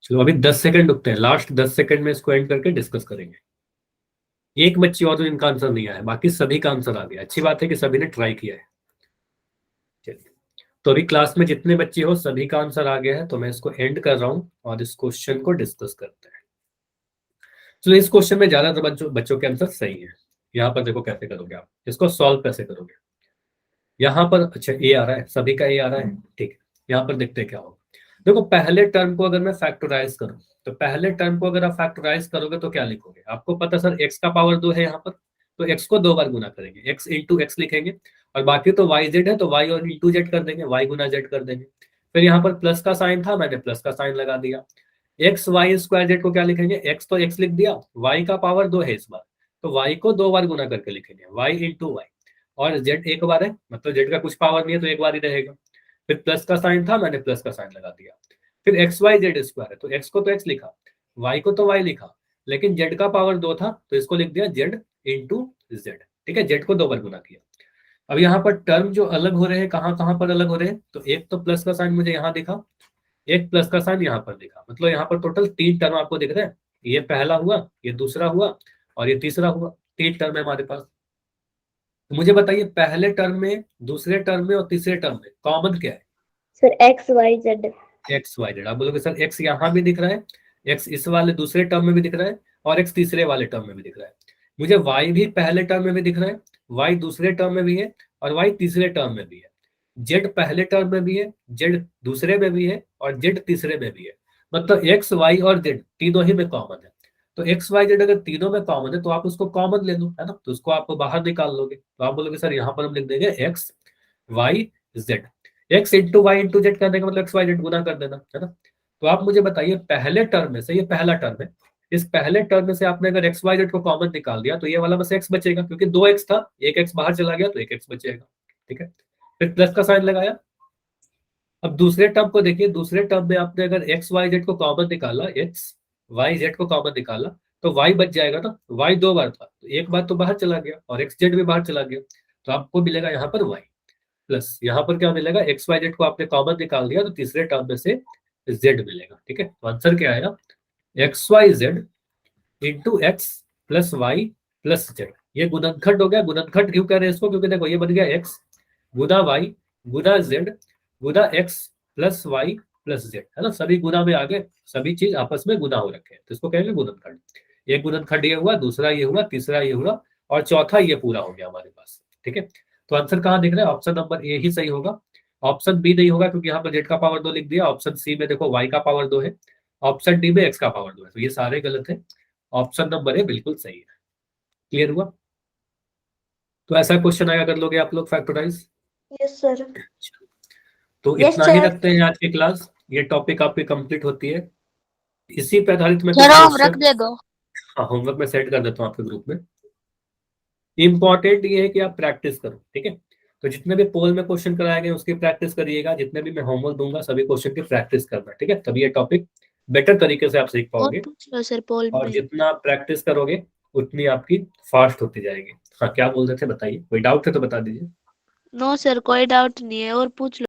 चलो अभी 10 सेकंड रुकते हैं, लास्ट 10 सेकंड में इसको एंड करके डिस्कस करेंगे। एक बच्ची और तो जिनका आंसर नहीं आया, बाकी सभी का आंसर आ गया। अच्छी बात है कि सभी ने ट्राई किया है। चलिए, तो अभी क्लास में जितने बच्चे हो सभी का आंसर आ गया है, तो मैं इसको एंड कर रहा हूं और इस क्वेश्चन को डिस्कस करते हैं। चलो, इस क्वेश्चन में ज्यादातर बच्चों के आंसर सही है। यहाँ पर देखो कैसे करोगे आप इसको, सॉल्व कैसे करोगे। यहाँ पर अच्छा ए आ रहा है, सभी का ए आ रहा है, ठीक है। यहाँ पर देखते हैं क्या होगा। देखो, पहले टर्म को अगर मैं फैक्टराइज करूं, तो पहले टर्म को अगर आप फैक्टराइज करोगे तो क्या लिखोगे। आपको पता सर एक्स का पावर 2 है यहाँ पर, तो एक्स को 2 बार गुना करेंगे, एक्स इंटू एक्स लिखेंगे। और बाकी तो वाई जेड है, तो वाई और इंटू जेड कर देंगे, वाई गुना जेड कर देंगे। फिर यहाँ पर प्लस का साइन था, मैंने प्लस का साइन लगा दिया। एक्स वाई स्क्वायर जेड को क्या लिखेंगे, एक्स तो एक्स लिख दिया, वाई का पावर 2 है इस बार, तो वाई को 2 बार गुना करके लिखेंगे, वाई इंटू वाई। और जेड एक बार है, मतलब जेड का कुछ पावर नहीं है तो एक बार ही रहेगा। फिर प्लस का साइन था, मैंने प्लस का साइन लगा दिया। फिर एक्स वाई जेड स्क्वायर है, तो एक्स को तो एक्स लिखा, वाई को तो वाई लिखा, लेकिन जेड का पावर 2 था तो इसको लिख दिया जेड इंटू जेड। ठीक है, जेड को 2 बार गुना किया। अब यहाँ पर टर्म जो अलग हो रहे हैं, कहाँ कहाँ पर अलग हो रहे हैं, तो एक तो प्लस का साइन मुझे यहाँ दिखा, एक प्लस का साइन यहाँ पर दिखा, मतलब यहाँ पर टोटल 3 टर्म आपको दिख रहे हैं। ये पहला हुआ, ये दूसरा हुआ और ये तीसरा हुआ, 3 टर्म है हमारे पास। तो मुझे बताइए, पहले टर्म में, दूसरे टर्म में और तीसरे टर्म में कॉमन क्या है। Sir x y z. X y z. आप बोलोगे सर एक्स यहाँ भी दिख रहा है, एक्स इस वाले दूसरे टर्म में भी दिख रहा है और एक्स तीसरे वाले टर्म में भी दिख रहा है। मुझे वाई भी पहले टर्म में भी दिख रहा है, वाई दूसरे टर्म में भी है और वाई तीसरे टर्म में भी है। जेड पहले टर्म में भी है, जेड दूसरे में भी है और जेड तीसरे में भी है। मतलब एक्स वाई और जेड तीनों ही में कॉमन है। तो एक्स वाई जेड अगर तीनों में कॉमन है तो आप उसको कॉमन ले लो, है ना, तो उसको आप बाहर निकाल लोगे। तो आप बोलोगे सर यहाँ पर हम लिख देंगे x y z. X into y into z करने का मतलब एक्स वाई जेड गुना कर देना, है ना। तो आप मुझे बताइए, पहले टर्म में से, ये पहला टर्म है, इस पहले टर्म में से आपने अगर एक्स वाई जेड को कॉमन निकाल दिया तो ये वाला बस एक्स बचेगा, क्योंकि 2 एक्स था, एक एक्स बाहर चला गया तो एक एक्स बचेगा। ठीक है, फिर प्लस का साइन लगाया। अब दूसरे टर्म को देखिए, दूसरे टर्म में आपने अगर एक्स वाई जेड को कॉमन निकाला, एक्स वाई जेड को कॉमन निकाला, तो वाई बच जाएगा ना। वाई 2 बार था तो एक बार तो बाहर चला गया और एक्स जेड भी बाहर चला गया, तो आपको मिलेगा यहाँ पर वाई प्लस, यहाँ पर क्या मिलेगा, एक्स वाई जेड को आपने कॉमन निकाल दिया तो तीसरे टर्म में से जेड मिलेगा। ठीक है, तो आंसर क्या आएगा, x y z into x plus y plus z. ये गुणनखंड हो गया। गुणनखंड क्यों कह रहे हैं इसको, क्योंकि देखो ये बन गया एक्स गुना वाई गुना जेड गुना x plus y plus z, है ना। सभी गुना में आ गए, सभी चीज आपस में गुना हो रखे हैं, तो इसको कहेंगे गुणनखंड। एक गुणनखंड ये हुआ, दूसरा ये हुआ, तीसरा ये हुआ और चौथा ये पूरा हो गया हमारे पास। ठीक है, तो आंसर कहाँ दिख रहा है, ऑप्शन नंबर ए ही सही होगा। ऑप्शन बी नहीं होगा क्योंकि यहाँ पर जेड का पावर 2 लिख दिया। ऑप्शन सी में देखो वाई का पावर 2 है, ऑप्शन डी में एक्स का पावर 2 है, तो ये सारे गलत है। ऑप्शन नंबर ए बिल्कुल सही है। क्लियर हुआ। तो ऐसा क्वेश्चन आया कर लोगे आप लोग फैक्टराइज। Yes sir. तो Yes, इतना ही sir. रखते हैं आज की क्लास। ये टॉपिक आपकी कंप्लीट होती है। इसी पे आधारित मैं चलो कुछ रख दे दो। होमवर्क में सेट कर देता हूँ आपके ग्रुप में। इंपॉर्टेंट ये है कि आप प्रैक्टिस करो, ठीक है। तो जितने भी पोल में क्वेश्चन कराए गए उसकी प्रैक्टिस करिएगा, जितने भी मैं होमवर्क दूंगा सभी क्वेश्चन की प्रैक्टिस करना, ठीक है। तभी ये टॉपिक बेटर तरीके से आप सीख और पाओगे पूछ लो सर पोल और में। जितना प्रैक्टिस करोगे उतनी आपकी फास्ट होती जाएगी। हाँ, क्या बोल रहे थे बताइए, कोई डाउट है तो बता दीजिए। नो सर कोई डाउट नहीं है, और पूछ लो।